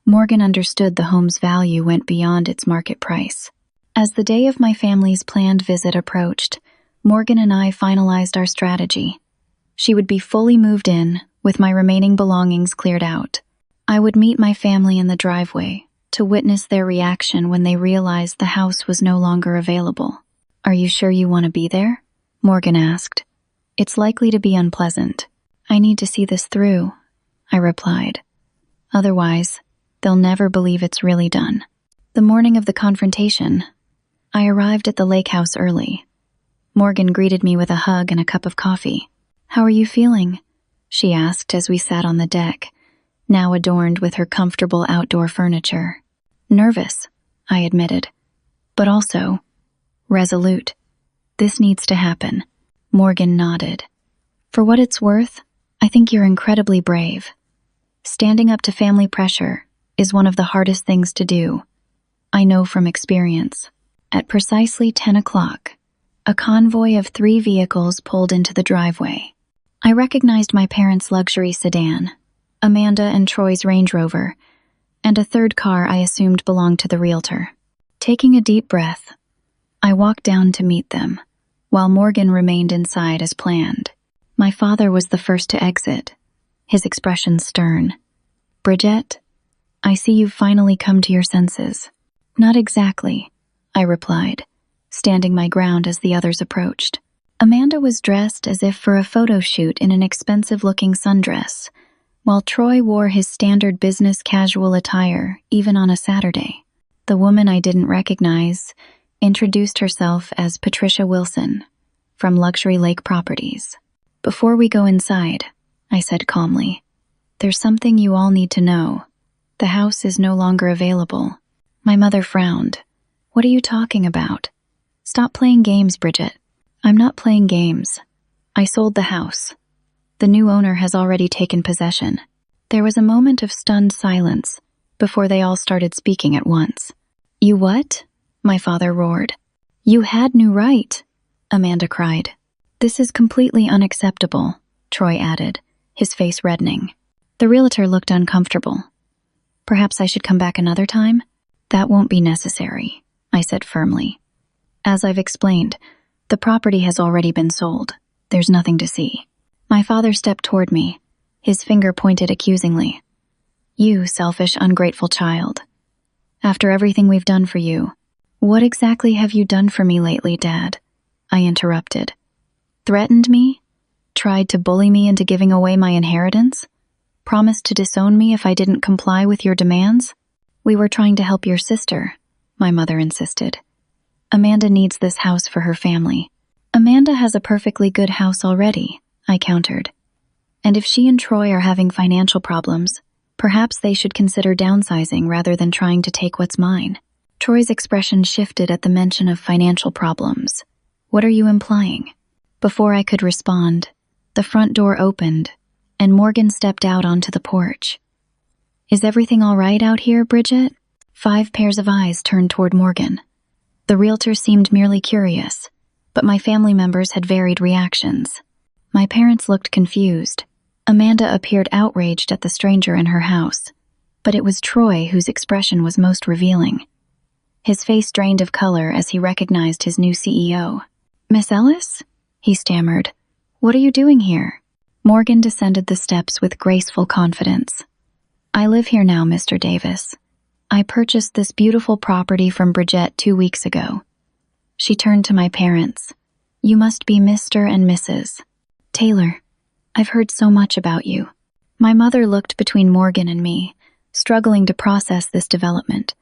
Speaker 1: Morgan understood the home's value went beyond its market price. As the day of my family's planned visit approached, Morgan and I finalized our strategy. She would be fully moved in, with my remaining belongings cleared out. I would meet my family in the driveway to witness their reaction when they realized the house was no longer available. Are you sure you want to be there? Morgan asked. It's likely to be unpleasant. I need to see this through, I replied. Otherwise, they'll never believe it's really done. The morning of the confrontation, I arrived at the lake house early. Morgan greeted me with a hug and a cup of coffee. How are you feeling? She asked as we sat on the deck, now adorned with her comfortable outdoor furniture. Nervous, I admitted, but also resolute. This needs to happen. Morgan nodded. For what it's worth, I think you're incredibly brave. Standing up to family pressure is one of the hardest things to do. I know from experience. At precisely 10 o'clock, a convoy of 3 vehicles pulled into the driveway. I recognized my parents' luxury sedan, Amanda and Troy's Range Rover, and a third car I assumed belonged to the realtor. Taking a deep breath, I walked down to meet them, while Morgan remained inside as planned. My father was the first to exit, his expression stern. Bridget, I see you've finally come to your senses. Not exactly, I replied, standing my ground as the others approached. Amanda was dressed as if for a photo shoot in an expensive-looking sundress, while Troy wore his standard business casual attire even on a Saturday. The woman I didn't recognize introduced herself as Patricia Wilson, from Luxury Lake Properties. Before we go inside, I said calmly, there's something you all need to know. The house is no longer available. My mother frowned. What are you talking about? Stop playing games, Bridget. I'm not playing games. I sold the house. The new owner has already taken possession. There was a moment of stunned silence before they all started speaking at once. You what? My father roared. You had no right, Amanda cried. This is completely unacceptable, Troy added, his face reddening. The realtor looked uncomfortable. Perhaps I should come back another time? That won't be necessary, I said firmly. As I've explained, the property has already been sold. There's nothing to see. My father stepped toward me, his finger pointed accusingly. You selfish, ungrateful child. After everything we've done for you, what exactly have you done for me lately, Dad? I interrupted. Threatened me? Tried to bully me into giving away my inheritance? Promised to disown me if I didn't comply with your demands? We were trying to help your sister, my mother insisted. Amanda needs this house for her family. Amanda has a perfectly good house already, I countered. And if she and Troy are having financial problems, perhaps they should consider downsizing rather than trying to take what's mine. Troy's expression shifted at the mention of financial problems. What are you implying? Before I could respond, the front door opened, and Morgan stepped out onto the porch. Is everything all right out here, Bridget? 5 pairs of eyes turned toward Morgan. The realtor seemed merely curious, but my family members had varied reactions. My parents looked confused. Amanda appeared outraged at the stranger in her house, but it was Troy whose expression was most revealing. His face drained of color as he recognized his new CEO. Miss Ellis? He stammered. What are you doing here? Morgan descended the steps with graceful confidence. I live here now, Mr. Davis. I purchased this beautiful property from Bridget 2 weeks ago. She turned to my parents. You must be Mr. and Mrs. Taylor. I've heard so much about you. My mother looked between Morgan and me, struggling to process this development.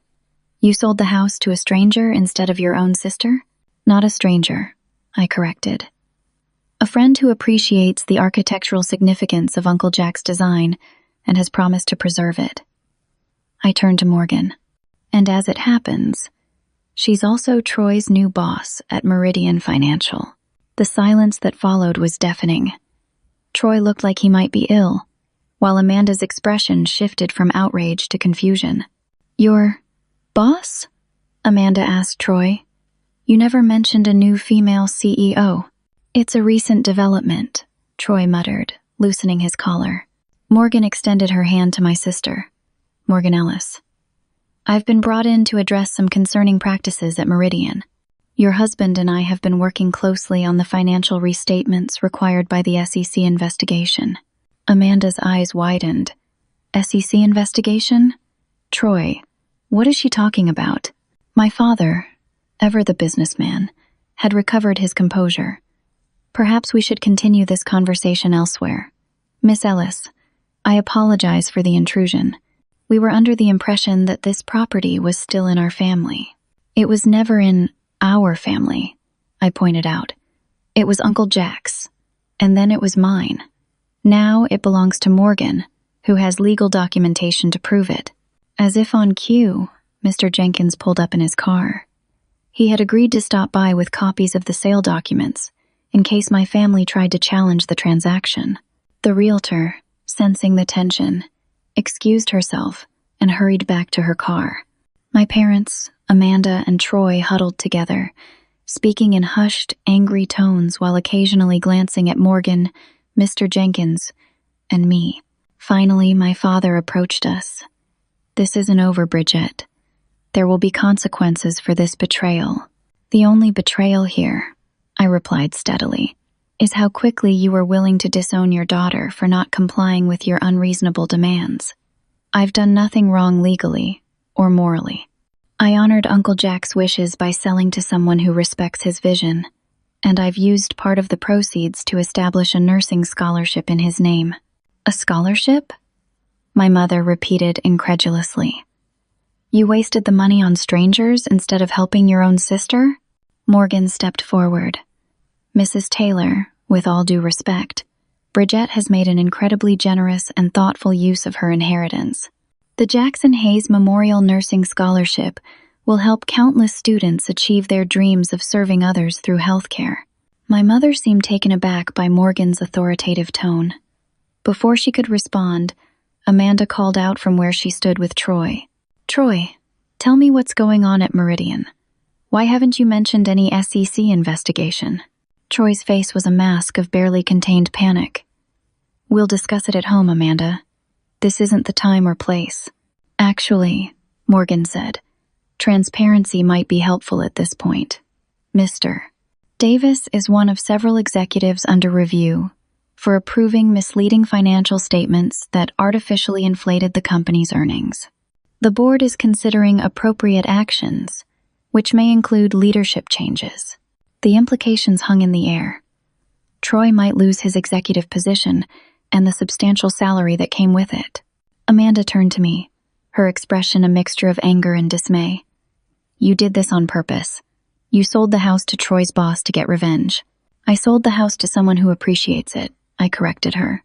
Speaker 1: You sold the house to a stranger instead of your own sister? Not a stranger, I corrected. A friend who appreciates the architectural significance of Uncle Jack's design and has promised to preserve it. I turned to Morgan. And as it happens, she's also Troy's new boss at Meridian Financial. The silence that followed was deafening, Troy looked like he might be ill, while Amanda's expression shifted from outrage to confusion. "Your boss?" Amanda asked Troy. "You never mentioned a new female CEO." "It's a recent development," Troy muttered, loosening his collar. Morgan extended her hand to my sister, Morgan Ellis. "I've been brought in to address some concerning practices at Meridian. Your husband and I have been working closely on the financial restatements required by the SEC investigation." Amanda's eyes widened. "SEC investigation? Troy, what is she talking about?" My father, ever the businessman, had recovered his composure. "Perhaps we should continue this conversation elsewhere. Miss Ellis, I apologize for the intrusion. We were under the impression that this property was still in our family." "It was never in our family," I pointed out. "It was Uncle Jack's, and then it was mine. Now it belongs to Morgan, who has legal documentation to prove it." As if on cue, Mr. Jenkins pulled up in his car. He had agreed to stop by with copies of the sale documents in case my family tried to challenge the transaction. The realtor, sensing the tension, excused herself and hurried back to her car. My parents, Amanda and Troy, huddled together, speaking in hushed, angry tones while occasionally glancing at Morgan, Mr. Jenkins, and me. Finally, my father approached us. "This isn't over, Bridget. There will be consequences for this betrayal." "The only betrayal here," I replied steadily, "is how quickly you were willing to disown your daughter for not complying with your unreasonable demands. I've done nothing wrong legally or morally. I honored Uncle Jack's wishes by selling to someone who respects his vision, and I've used part of the proceeds to establish a nursing scholarship in his name." "A scholarship?" my mother repeated incredulously. "You wasted the money on strangers instead of helping your own sister?" Morgan stepped forward. "Mrs. Taylor, with all due respect, Bridget has made an incredibly generous and thoughtful use of her inheritance. The Jackson Hayes Memorial Nursing Scholarship will help countless students achieve their dreams of serving others through healthcare." My mother seemed taken aback by Morgan's authoritative tone. Before she could respond, Amanda called out from where she stood with Troy. "Troy, tell me what's going on at Meridian. Why haven't you mentioned any SEC investigation?" Troy's face was a mask of barely contained panic. "We'll discuss it at home, Amanda. This isn't the time or place." "Actually," Morgan said, "transparency might be helpful at this point. Mr. Davis is one of several executives under review for approving misleading financial statements that artificially inflated the company's earnings. The board is considering appropriate actions, which may include leadership changes." The implications hung in the air. Troy might lose his executive position and the substantial salary that came with it. Amanda turned to me, her expression a mixture of anger and dismay. "You did this on purpose. You sold the house to Troy's boss to get revenge." "I sold the house to someone who appreciates it," I corrected her.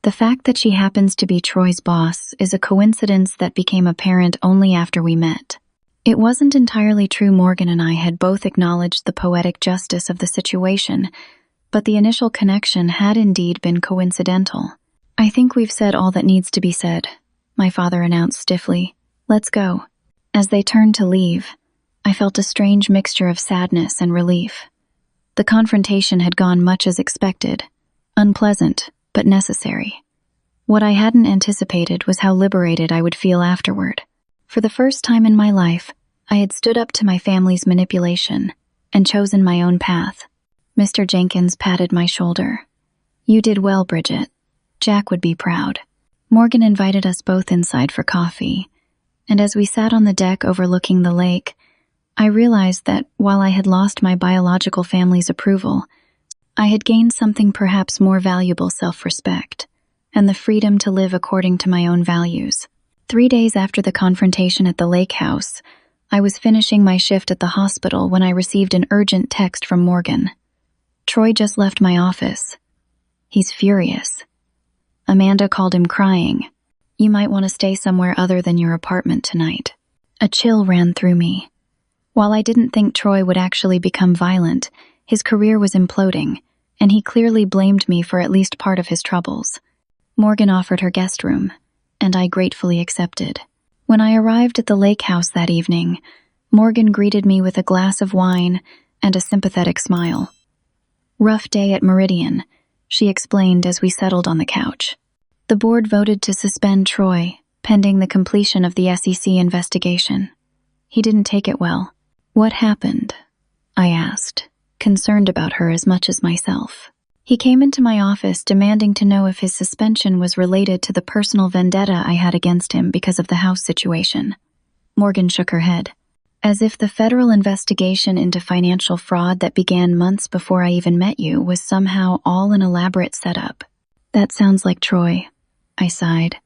Speaker 1: "The fact that she happens to be Troy's boss is a coincidence that became apparent only after we met." It wasn't entirely true. Morgan and I had both acknowledged the poetic justice of the situation, but the initial connection had indeed been coincidental. "I think we've said all that needs to be said," my father announced stiffly. "Let's go." As they turned to leave, I felt a strange mixture of sadness and relief. The confrontation had gone much as expected, unpleasant, but necessary. What I hadn't anticipated was how liberated I would feel afterward. For the first time in my life, I had stood up to my family's manipulation and chosen my own path. Mr. Jenkins patted my shoulder. "You did well, Bridget. Jack would be proud." Morgan invited us both inside for coffee, and as we sat on the deck overlooking the lake, I realized that while I had lost my biological family's approval, I had gained something perhaps more valuable: self-respect, and the freedom to live according to my own values. 3 days after the confrontation at the lake house, I was finishing my shift at the hospital when I received an urgent text from Morgan. "Troy just left my office. He's furious." Amanda called him crying. "You might want to stay somewhere other than your apartment tonight." A chill ran through me. While I didn't think Troy would actually become violent, his career was imploding, and he clearly blamed me for at least part of his troubles. Morgan offered her guest room, and I gratefully accepted. When I arrived at the lake house that evening, Morgan greeted me with a glass of wine and a sympathetic smile. "Rough day at Meridian," she explained as we settled on the couch. "The board voted to suspend Troy, pending the completion of the SEC investigation. He didn't take it well." "What happened?" I asked, concerned about her as much as myself. "He came into my office demanding to know if his suspension was related to the personal vendetta I had against him because of the house situation." Morgan shook her head. "As if the federal investigation into financial fraud that began months before I even met you was somehow all an elaborate setup." "That sounds like Troy," I sighed.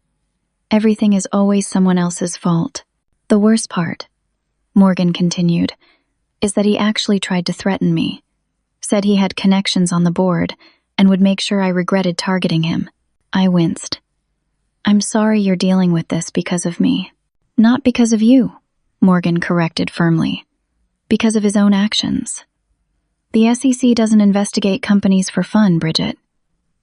Speaker 1: "Everything is always someone else's fault. The worst part," Morgan continued, "is that he actually tried to threaten me. Said he had connections on the board and would make sure I regretted targeting him." I winced. "I'm sorry you're dealing with this because of me." "Not because of you," Morgan corrected firmly. "Because of his own actions. The SEC doesn't investigate companies for fun, Bridget.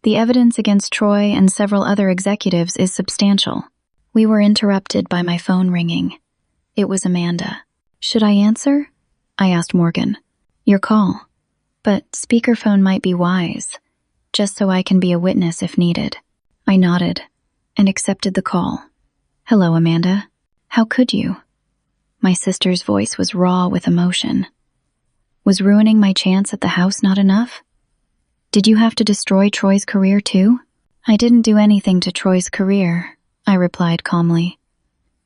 Speaker 1: The evidence against Troy and several other executives is substantial." We were interrupted by my phone ringing. It was Amanda. "Should I answer?" I asked Morgan. "Your call. But speakerphone might be wise, just so I can be a witness if needed." I nodded and accepted the call. "Hello, Amanda. How could you?" My sister's voice was raw with emotion. "Was ruining my chance at the house not enough? Did you have to destroy Troy's career too?" "I didn't do anything to Troy's career," I replied calmly.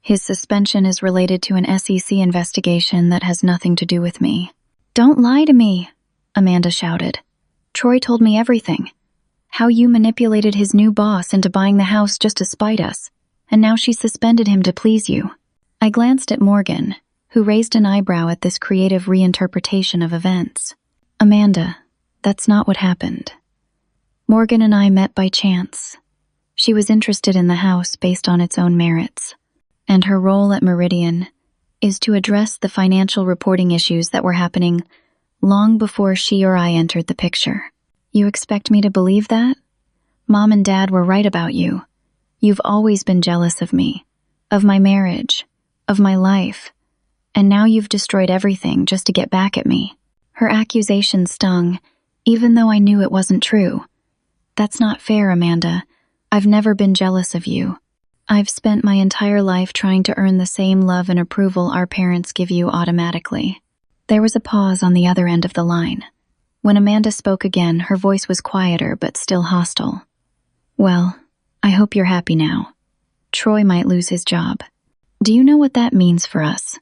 Speaker 1: "His suspension is related to an SEC investigation that has nothing to do with me." "Don't lie to me," Amanda shouted. "Troy told me everything. How you manipulated his new boss into buying the house just to spite us, and now she suspended him to please you." I glanced at Morgan, who raised an eyebrow at this creative reinterpretation of events. "Amanda, that's not what happened. Morgan and I met by chance. She was interested in the house based on its own merits, and her role at Meridian is to address the financial reporting issues that were happening long before she or I entered the picture." "You expect me to believe that? Mom and Dad were right about you. You've always been jealous of me, of my marriage, of my life, and now you've destroyed everything just to get back at me." Her accusation stung, even though I knew it wasn't true. "That's not fair, Amanda. I've never been jealous of you. I've spent my entire life trying to earn the same love and approval our parents give you automatically." There was a pause on the other end of the line. When Amanda spoke again, her voice was quieter but still hostile. "Well, I hope you're happy now. Troy might lose his job. Do you know what that means for us?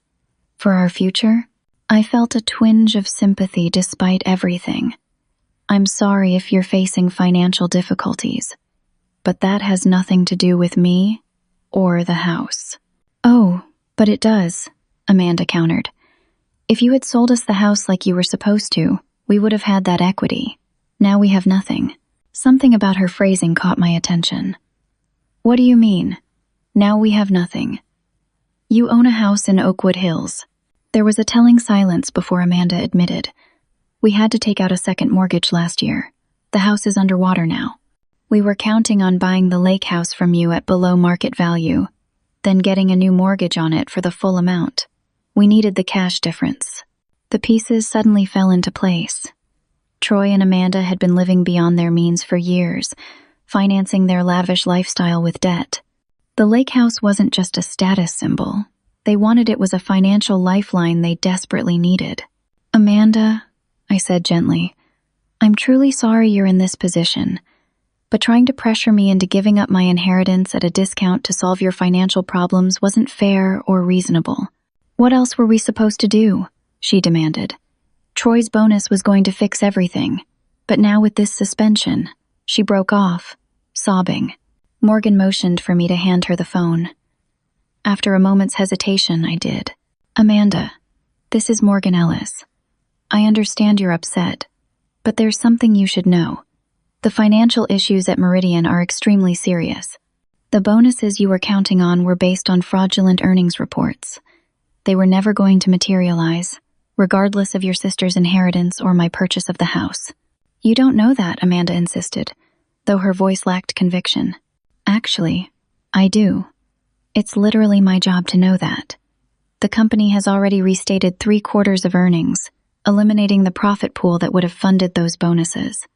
Speaker 1: For our future?" I felt a twinge of sympathy despite everything. "I'm sorry if you're facing financial difficulties, but that has nothing to do with me or the house." "Oh, but it does," Amanda countered. "If you had sold us the house like you were supposed to, we would have had that equity. Now we have nothing." Something about her phrasing caught my attention. "What do you mean? Now we have nothing?" "You own a house in Oakwood Hills." There was a telling silence before Amanda admitted. "We had to take out a second mortgage last year. The house is underwater now. We were counting on buying the lake house from you at below market value, then getting a new mortgage on it for the full amount. We needed the cash difference." The pieces suddenly fell into place. Troy and Amanda had been living beyond their means for years, financing their lavish lifestyle with debt. The lake house wasn't just a status symbol. They wanted it was a financial lifeline they desperately needed. "Amanda," I said gently, "I'm truly sorry you're in this position, but trying to pressure me into giving up my inheritance at a discount to solve your financial problems wasn't fair or reasonable." "What else were we supposed to do?" she demanded. "Troy's bonus was going to fix everything, but now with this suspension," she broke off, sobbing. Morgan motioned for me to hand her the phone. After a moment's hesitation, I did. "Amanda, this is Morgan Ellis. I understand you're upset, but there's something you should know. The financial issues at Meridian are extremely serious. The bonuses you were counting on were based on fraudulent earnings reports. They were never going to materialize, regardless of your sister's inheritance or my purchase of the house. You don't know that, Amanda insisted, though her voice lacked conviction. Actually, I do. It's literally my job to know that. The company has already restated 3/4 of earnings, eliminating the profit pool that would have funded those bonuses.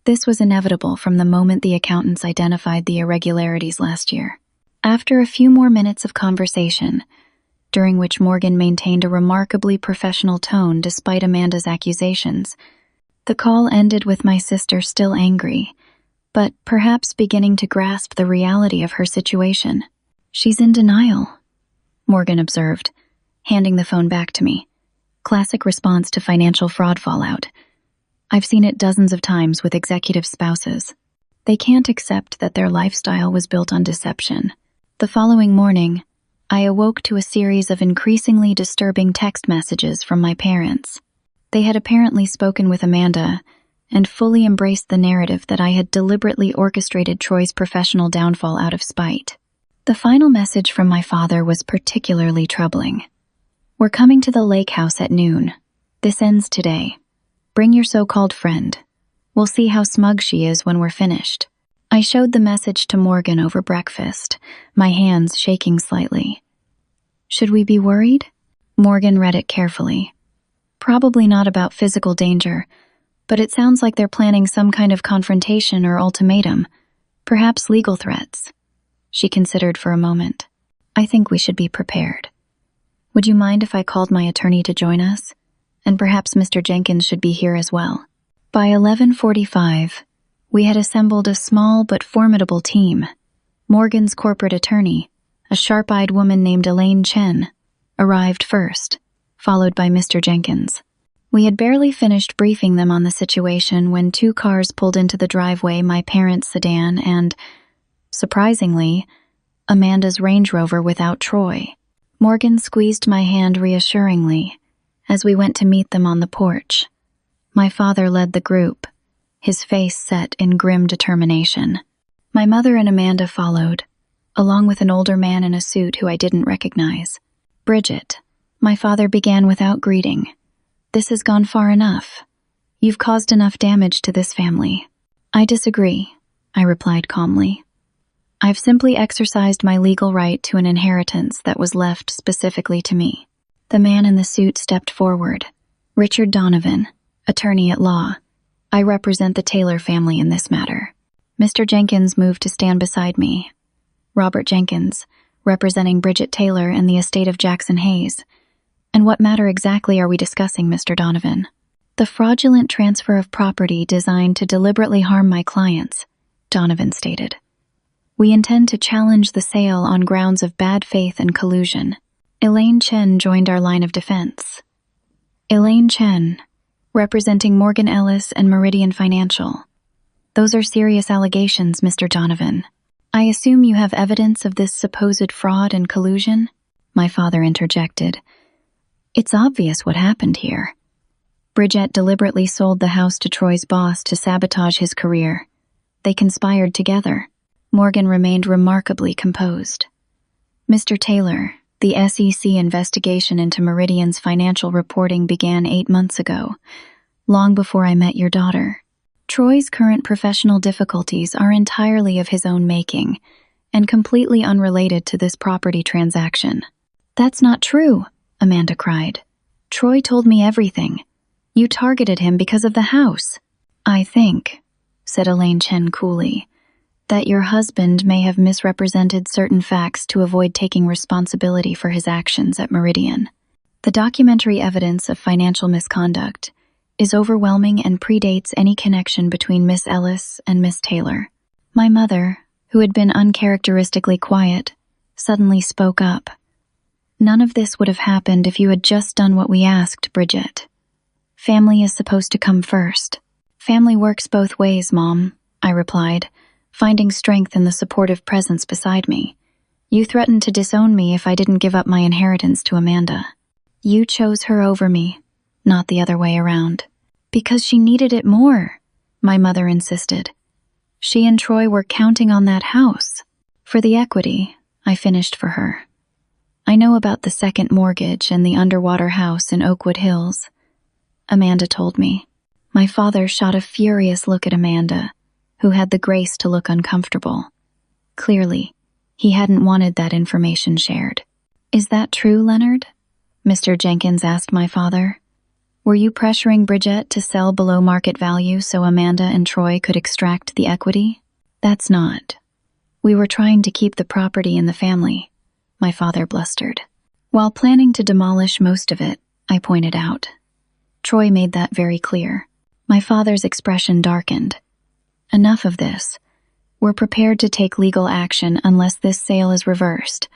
Speaker 1: This was inevitable from the moment the accountants identified the irregularities last year. After a few more minutes of conversation, during which Morgan maintained a remarkably professional tone despite Amanda's accusations, the call ended with my sister still angry, but perhaps beginning to grasp the reality of her situation. "She's in denial," Morgan observed, handing the phone back to me. Classic response to financial fraud fallout. I've seen it dozens of times with executive spouses. They can't accept that their lifestyle was built on deception. The following morning, I awoke to a series of increasingly disturbing text messages from my parents. They had apparently spoken with Amanda and fully embraced the narrative that I had deliberately orchestrated Troy's professional downfall out of spite. The final message from my father was particularly troubling. "We're coming to the lake house at noon. This ends today. Bring your so-called friend. We'll see how smug she is when we're finished." I showed the message to Morgan over breakfast, my hands shaking slightly. "Should we be worried?" Morgan read it carefully. "Probably not about physical danger, but it sounds like they're planning some kind of confrontation or ultimatum, perhaps legal threats." She considered for a moment. "I think we should be prepared. Would you mind if I called my attorney to join us? And perhaps Mr. Jenkins should be here as well." By 11:45, we had assembled a small but formidable team. Morgan's corporate attorney, a sharp-eyed woman named Elaine Chen, arrived first, followed by Mr. Jenkins. We had barely finished briefing them on the situation when 2 cars pulled into the driveway, my parents' sedan and, surprisingly, Amanda's Range Rover without Troy. Morgan squeezed my hand reassuringly as we went to meet them on the porch. My father led the group, his face set in grim determination. My mother and Amanda followed, along with an older man in a suit who I didn't recognize. "Bridget," my father began without greeting, "this has gone far enough. You've caused enough damage to this family." "I disagree," I replied calmly. "I've simply exercised my legal right to an inheritance that was left specifically to me." The man in the suit stepped forward. "Richard Donovan, attorney at law. I represent the Taylor family in this matter." Mr. Jenkins moved to stand beside me. "Robert Jenkins, representing Bridget Taylor and the estate of Jackson Hayes. And what matter exactly are we discussing, Mr. Donovan?" "The fraudulent transfer of property designed to deliberately harm my clients," Donovan stated. "We intend to challenge the sale on grounds of bad faith and collusion." Elaine Chen joined our line of defense. "Elaine Chen, representing Morgan Ellis and Meridian Financial. Those are serious allegations, Mr. Donovan. I assume you have evidence of this supposed fraud and collusion?" My father interjected. "It's obvious what happened here. Bridget deliberately sold the house to Troy's boss to sabotage his career. They conspired together." Morgan remained remarkably composed. "Mr. Taylor, the SEC investigation into Meridian's financial reporting began 8 months ago, long before I met your daughter. Troy's current professional difficulties are entirely of his own making and completely unrelated to this property transaction." "That's not true," Amanda cried. "Troy told me everything. You targeted him because of the house." "I think," said Elaine Chen coolly, "that your husband may have misrepresented certain facts to avoid taking responsibility for his actions at Meridian. The documentary evidence of financial misconduct is overwhelming and predates any connection between Miss Ellis and Miss Taylor." My mother, who had been uncharacteristically quiet, suddenly spoke up. "None of this would have happened if you had just done what we asked, Bridget. Family is supposed to come first." "Family works both ways, Mom," I replied, finding strength in the supportive presence beside me. "You threatened to disown me if I didn't give up my inheritance to Amanda. You chose her over me, not the other way around." "Because she needed it more," my mother insisted. "She and Troy were counting on that house." "For the equity," I finished for her. "I know about the second mortgage and the underwater house in Oakwood Hills," Amanda told me. My father shot a furious look at Amanda, who had the grace to look uncomfortable. Clearly, he hadn't wanted that information shared. "Is that true, Leonard?" Mr. Jenkins asked my father. "Were you pressuring Bridget to sell below market value so Amanda and Troy could extract the equity?" "That's not. We were trying to keep the property in the family," my father blustered. "While planning to demolish most of it," I pointed out. Troy made that very clear. My father's expression darkened. "Enough of this. We're prepared to take legal action unless this sale is reversed,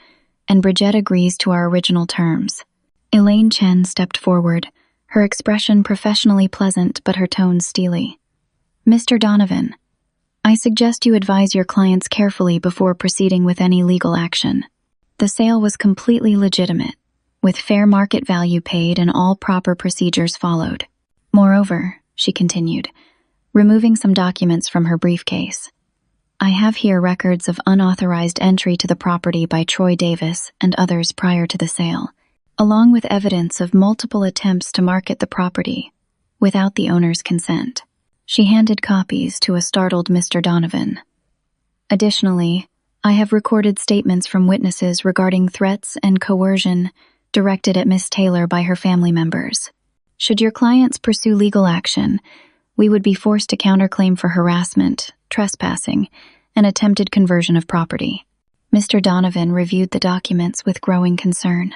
Speaker 1: and Bridget agrees to our original terms." Elaine Chen stepped forward, her expression professionally pleasant but her tone steely. "Mr. Donovan, I suggest you advise your clients carefully before proceeding with any legal action. The sale was completely legitimate, with fair market value paid and all proper procedures followed. Moreover," she continued, removing some documents from her briefcase, "I have here records of unauthorized entry to the property by Troy Davis and others prior to the sale, along with evidence of multiple attempts to market the property without the owner's consent." She handed copies to a startled Mr. Donovan. "Additionally, I have recorded statements from witnesses regarding threats and coercion directed at Miss Taylor by her family members. Should your clients pursue legal action, we would be forced to counterclaim for harassment, trespassing, and attempted conversion of property." Mr. Donovan reviewed the documents with growing concern.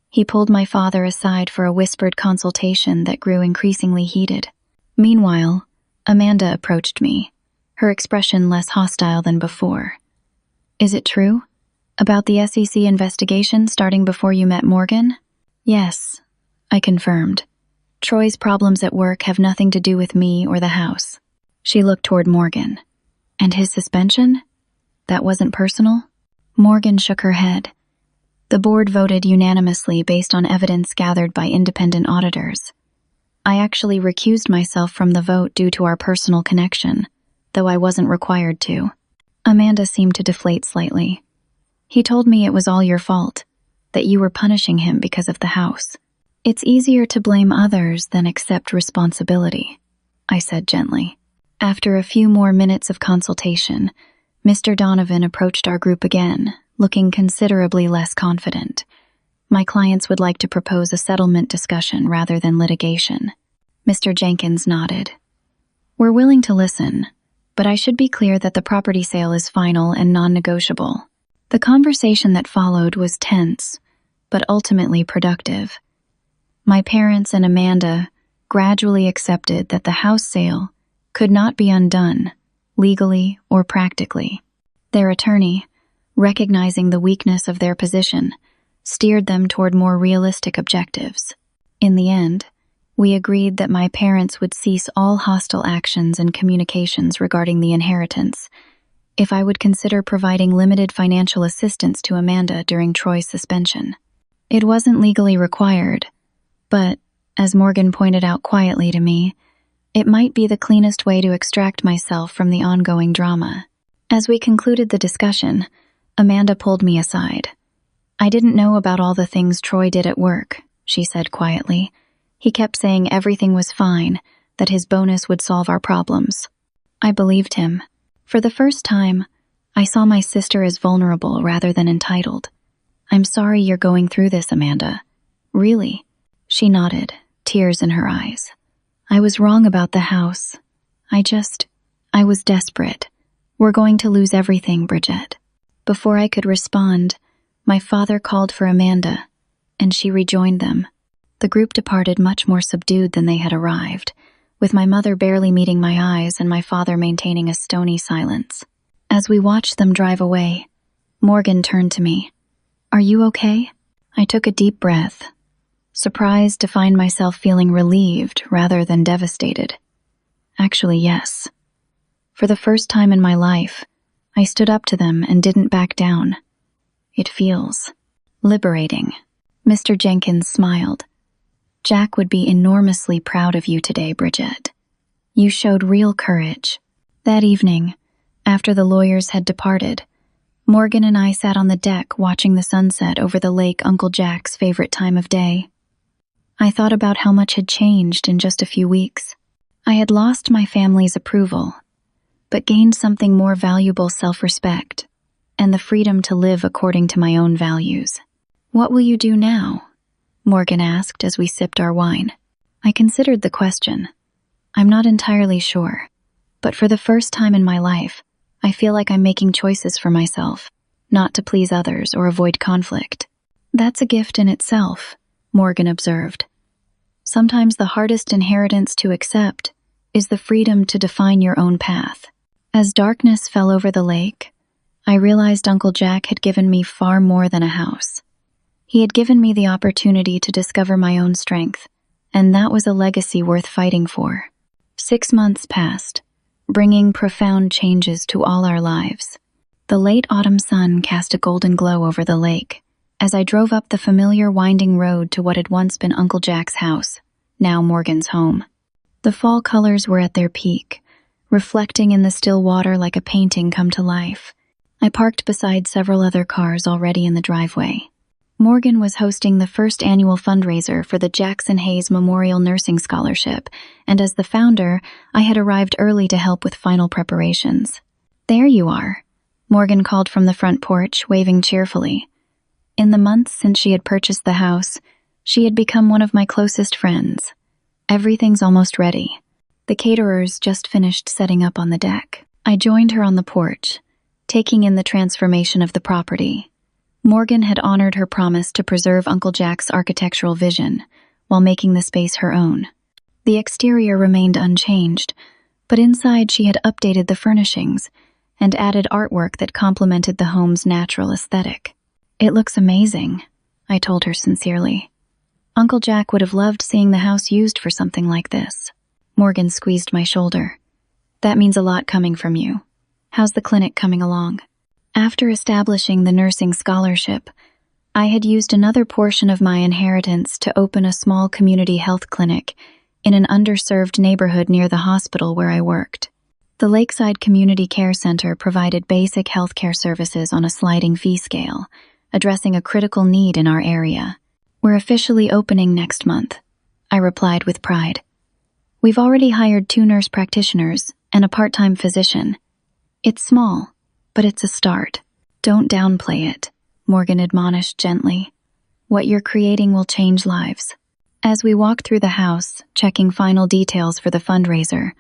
Speaker 1: He pulled my father aside for a whispered consultation that grew increasingly heated. Meanwhile, Amanda approached me, her expression less hostile than before. "Is it true? About the SEC investigation starting before you met Morgan?" "Yes," I confirmed. "Troy's problems at work have nothing to do with me or the house." She looked toward Morgan. "And his suspension? That wasn't personal?" Morgan shook her head. "The board voted unanimously based on evidence gathered by independent auditors. I actually recused myself from the vote due to our personal connection, though I wasn't required to." Amanda seemed to deflate slightly. "He told me it was all your fault, that you were punishing him because of the house. It's easier to blame others than accept responsibility," I said gently. After a few more minutes of consultation, Mr. Donovan approached our group again, looking considerably less confident. "My clients would like to propose a settlement discussion rather than litigation." Mr. Jenkins nodded. "We're willing to listen, but I should be clear that the property sale is final and non-negotiable." The conversation that followed was tense, but ultimately productive. My parents and Amanda gradually accepted that the house sale could not be undone, legally or practically. Their attorney, recognizing the weakness of their position, steered them toward more realistic objectives. In the end, we agreed that my parents would cease all hostile actions and communications regarding the inheritance if I would consider providing limited financial assistance to Amanda during Troy's suspension. It wasn't legally required, but, as Morgan pointed out quietly to me, it might be the cleanest way to extract myself from the ongoing drama. As we concluded the discussion, Amanda pulled me aside. "I didn't know about all the things Troy did at work," she said quietly. "He kept saying everything was fine, that his bonus would solve our problems." I believed him. For the first time, I saw my sister as vulnerable rather than entitled. "I'm sorry you're going through this, Amanda." "Really?" She nodded, tears in her eyes. "I was wrong about the house. I was desperate. We're going to lose everything, Bridget." Before I could respond, my father called for Amanda, and she rejoined them. The group departed much more subdued than they had arrived, with my mother barely meeting my eyes and my father maintaining a stony silence. As we watched them drive away, Morgan turned to me. "Are you okay?" I took a deep breath, surprised to find myself feeling relieved rather than devastated. Actually, yes. For the first time in my life, I stood up to them and didn't back down. It feels liberating. Mr. Jenkins smiled. "Jack would be enormously proud of you today, Bridget. You showed real courage." That evening, after the lawyers had departed, Morgan and I sat on the deck watching the sunset over the lake, Uncle Jack's favorite time of day. I thought about how much had changed in just a few weeks. I had lost my family's approval, but gained something more valuable: self-respect and the freedom to live according to my own values. "What will you do now?" Morgan asked as we sipped our wine. I considered the question. I'm not entirely sure, but for the first time in my life, I feel like I'm making choices for myself, not to please others or avoid conflict. "That's a gift in itself," Morgan observed. "Sometimes the hardest inheritance to accept is the freedom to define your own path." As darkness fell over the lake, I realized Uncle Jack had given me far more than a house. He had given me the opportunity to discover my own strength, and that was a legacy worth fighting for. 6 months passed, bringing profound changes to all our lives. The late autumn sun cast a golden glow over the lake as I drove up the familiar winding road to what had once been Uncle Jack's house, now Morgan's home. The fall colors were at their peak, reflecting in the still water like a painting come to life. I parked beside several other cars already in the driveway. Morgan was hosting the first annual fundraiser for the Jackson Hayes Memorial Nursing Scholarship, and as the founder, I had arrived early to help with final preparations. "There you are," Morgan called from the front porch, waving cheerfully. In the months since she had purchased the house, she had become one of my closest friends. "Everything's almost ready. The caterers just finished setting up on the deck." I joined her on the porch, taking in the transformation of the property. Morgan had honored her promise to preserve Uncle Jack's architectural vision while making the space her own. The exterior remained unchanged, but inside she had updated the furnishings and added artwork that complemented the home's natural aesthetic. "It looks amazing," I told her sincerely. "Uncle Jack would have loved seeing the house used for something like this." Morgan squeezed my shoulder. "That means a lot coming from you. How's the clinic coming along?" After establishing the nursing scholarship, I had used another portion of my inheritance to open a small community health clinic in an underserved neighborhood near the hospital where I worked. The Lakeside Community Care Center provided basic healthcare services on a sliding fee scale, addressing a critical need in our area. "We're officially opening next month," I replied with pride. "We've already hired 2 nurse practitioners and a part-time physician. It's small, but it's a start." "Don't downplay it," Morgan admonished gently. "What you're creating will change lives." As we walked through the house, checking final details for the fundraiser,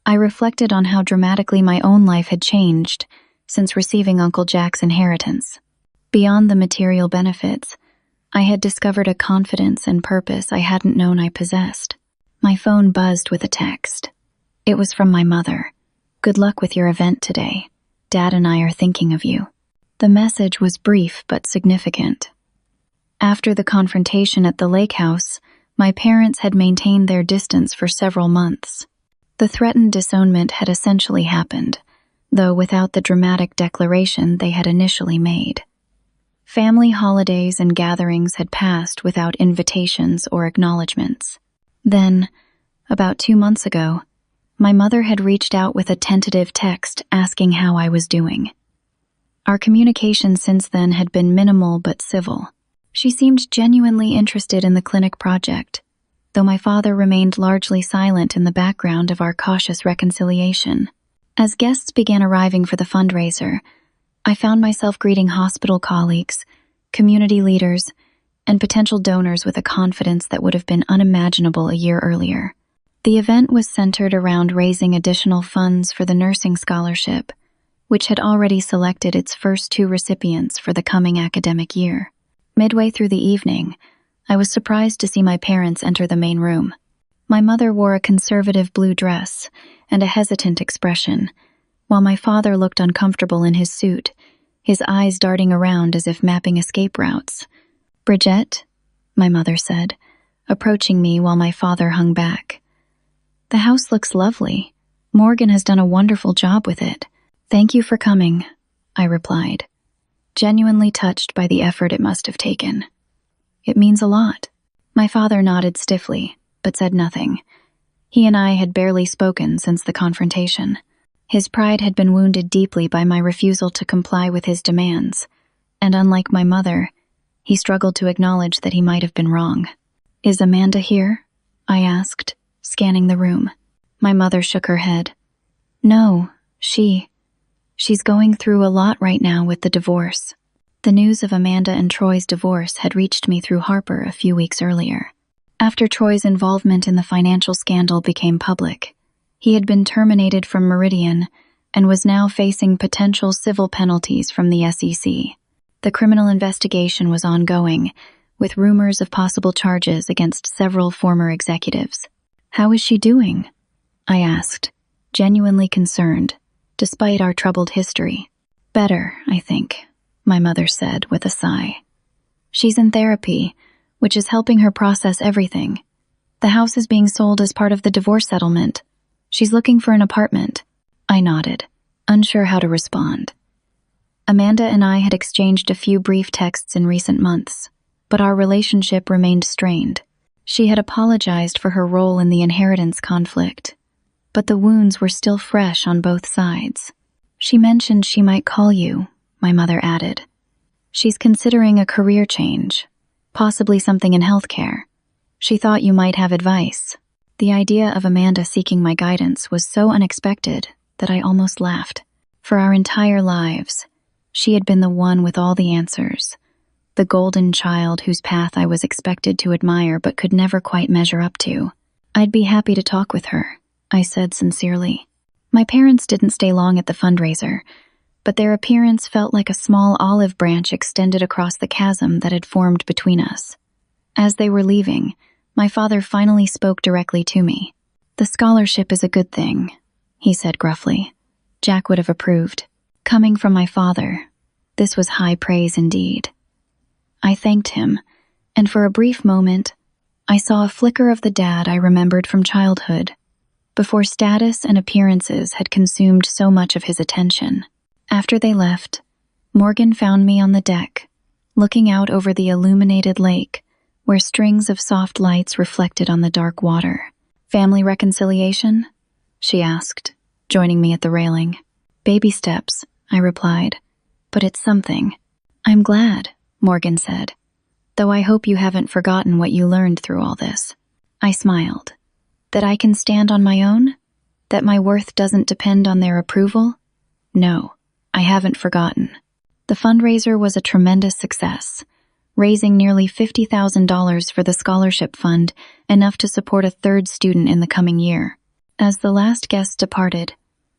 Speaker 1: I reflected on how dramatically my own life had changed since receiving Uncle Jack's inheritance. Beyond the material benefits, I had discovered a confidence and purpose I hadn't known I possessed. My phone buzzed with a text. It was from my mother. "Good luck with your event today. Dad and I are thinking of you." The message was brief but significant. After the confrontation at the lake house, my parents had maintained their distance for several months. The threatened disownment had essentially happened, though without the dramatic declaration they had initially made. Family holidays and gatherings had passed without invitations or acknowledgments. Then, about 2 months ago, my mother had reached out with a tentative text asking how I was doing. Our communication since then had been minimal but civil. She seemed genuinely interested in the clinic project, though my father remained largely silent in the background of our cautious reconciliation. As guests began arriving for the fundraiser, I found myself greeting hospital colleagues, community leaders, and potential donors with a confidence that would have been unimaginable a year earlier. The event was centered around raising additional funds for the nursing scholarship, which had already selected its first 2 recipients for the coming academic year. Midway through the evening, I was surprised to see my parents enter the main room. My mother wore a conservative blue dress and a hesitant expression, while my father looked uncomfortable in his suit, his eyes darting around as if mapping escape routes. "Bridget," my mother said, approaching me while my father hung back. "The house looks lovely. Morgan has done a wonderful job with it." "Thank you for coming," I replied, genuinely touched by the effort it must have taken. "It means a lot." My father nodded stiffly, but said nothing. He and I had barely spoken since the confrontation. His pride had been wounded deeply by my refusal to comply with his demands, and unlike my mother, he struggled to acknowledge that he might have been wrong. "Is Amanda here?" I asked, scanning the room. My mother shook her head. No, she's going through a lot right now with the divorce. The news of Amanda and Troy's divorce had reached me through Harper a few weeks earlier. After Troy's involvement in the financial scandal became public, he had been terminated from Meridian and was now facing potential civil penalties from the SEC. The criminal investigation was ongoing, with rumors of possible charges against several former executives. How is she doing? I asked, genuinely concerned, despite our troubled history. Better, I think, my mother said with a sigh. She's in therapy, which is helping her process everything. The house is being sold as part of the divorce settlement. She's looking for an apartment. I nodded, unsure how to respond. Amanda and I had exchanged a few brief texts in recent months, but our relationship remained strained. She had apologized for her role in the inheritance conflict, but the wounds were still fresh on both sides. She mentioned she might call you, my mother added. She's considering a career change, possibly something in healthcare. She thought you might have advice. The idea of Amanda seeking my guidance was so unexpected that I almost laughed. For our entire lives, she had been the one with all the answers, the golden child whose path I was expected to admire but could never quite measure up to. I'd be happy to talk with her, I said sincerely. My parents didn't stay long at the fundraiser, but their appearance felt like a small olive branch extended across the chasm that had formed between us. As they were leaving, my father finally spoke directly to me. The scholarship is a good thing, he said gruffly. Jack would have approved. Coming from my father, this was high praise indeed. I thanked him, and for a brief moment, I saw a flicker of the dad I remembered from childhood, before status and appearances had consumed so much of his attention. After they left, Morgan found me on the deck, looking out over the illuminated lake, where strings of soft lights reflected on the dark water. Family reconciliation? She asked, joining me at the railing. Baby steps, I replied, but it's something. I'm glad, Morgan said, though I hope you haven't forgotten what you learned through all this. I smiled. That I can stand on my own? That my worth doesn't depend on their approval? No, I haven't forgotten. The fundraiser was a tremendous success, raising nearly $50,000 for the scholarship fund, enough to support a third student in the coming year. As the last guest departed,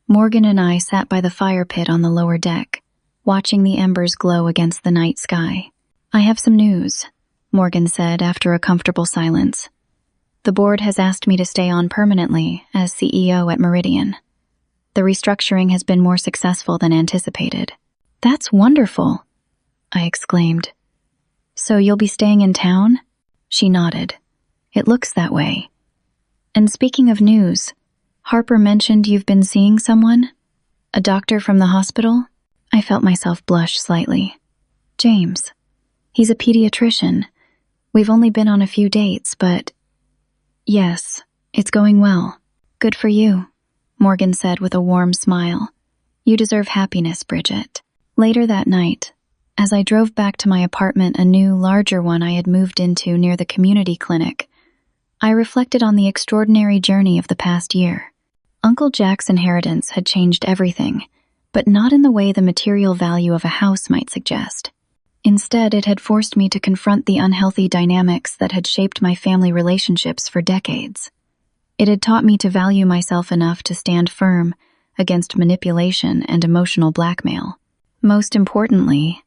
Speaker 1: Morgan and I sat by the fire pit on the lower deck, watching the embers glow against the night sky. I have some news, Morgan said after a comfortable silence. The board has asked me to stay on permanently as CEO at Meridian. The restructuring has been more successful than anticipated. That's wonderful, I exclaimed. So you'll be staying in town? She nodded. It looks that way. And speaking of news, Harper mentioned you've been seeing someone? A doctor from the hospital? I felt myself blush slightly. James. He's a pediatrician. We've only been on a few dates, but... Yes, it's going well. Good for you, Morgan said with a warm smile. You deserve happiness, Bridget. Later that night, as I drove back to my apartment, a new, larger one I had moved into near the community clinic, I reflected on the extraordinary journey of the past year. Uncle Jack's inheritance had changed everything, but not in the way the material value of a house might suggest. Instead, it had forced me to confront the unhealthy dynamics that had shaped my family relationships for decades. It had taught me to value myself enough to stand firm against manipulation and emotional blackmail. Most importantly,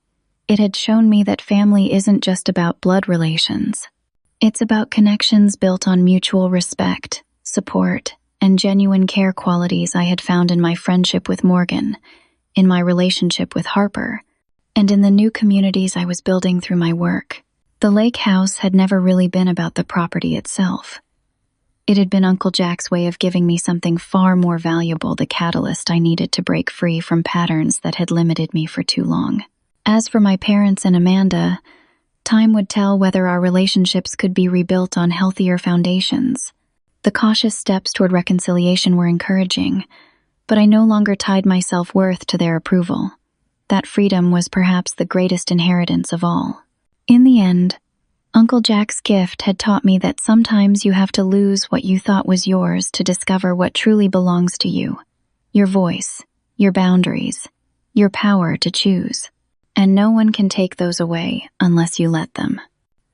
Speaker 1: it had shown me that family isn't just about blood relations. It's about connections built on mutual respect, support, and genuine care, qualities I had found in my friendship with Morgan, in my relationship with Harper, and in the new communities I was building through my work. The lake house had never really been about the property itself. It had been Uncle Jack's way of giving me something far more valuable, the catalyst I needed to break free from patterns that had limited me for too long. As for my parents and Amanda, time would tell whether our relationships could be rebuilt on healthier foundations. The cautious steps toward reconciliation were encouraging, but I no longer tied my self-worth to their approval. That freedom was perhaps the greatest inheritance of all. In the end, Uncle Jack's gift had taught me that sometimes you have to lose what you thought was yours to discover what truly belongs to you. Your voice, your boundaries, your power to choose. And no one can take those away unless you let them.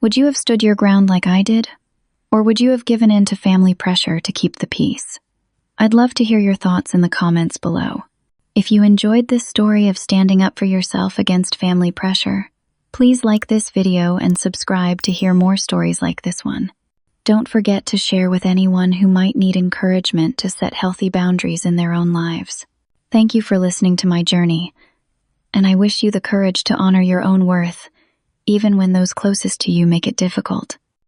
Speaker 1: Would you have stood your ground like I did? Or would you have given in to family pressure to keep the peace? I'd love to hear your thoughts in the comments below. If you enjoyed this story of standing up for yourself against family pressure, please like this video and subscribe to hear more stories like this one. Don't forget to share with anyone who might need encouragement to set healthy boundaries in their own lives. Thank you for listening to my journey, and I wish you the courage to honor your own worth, even when those closest to you make it difficult.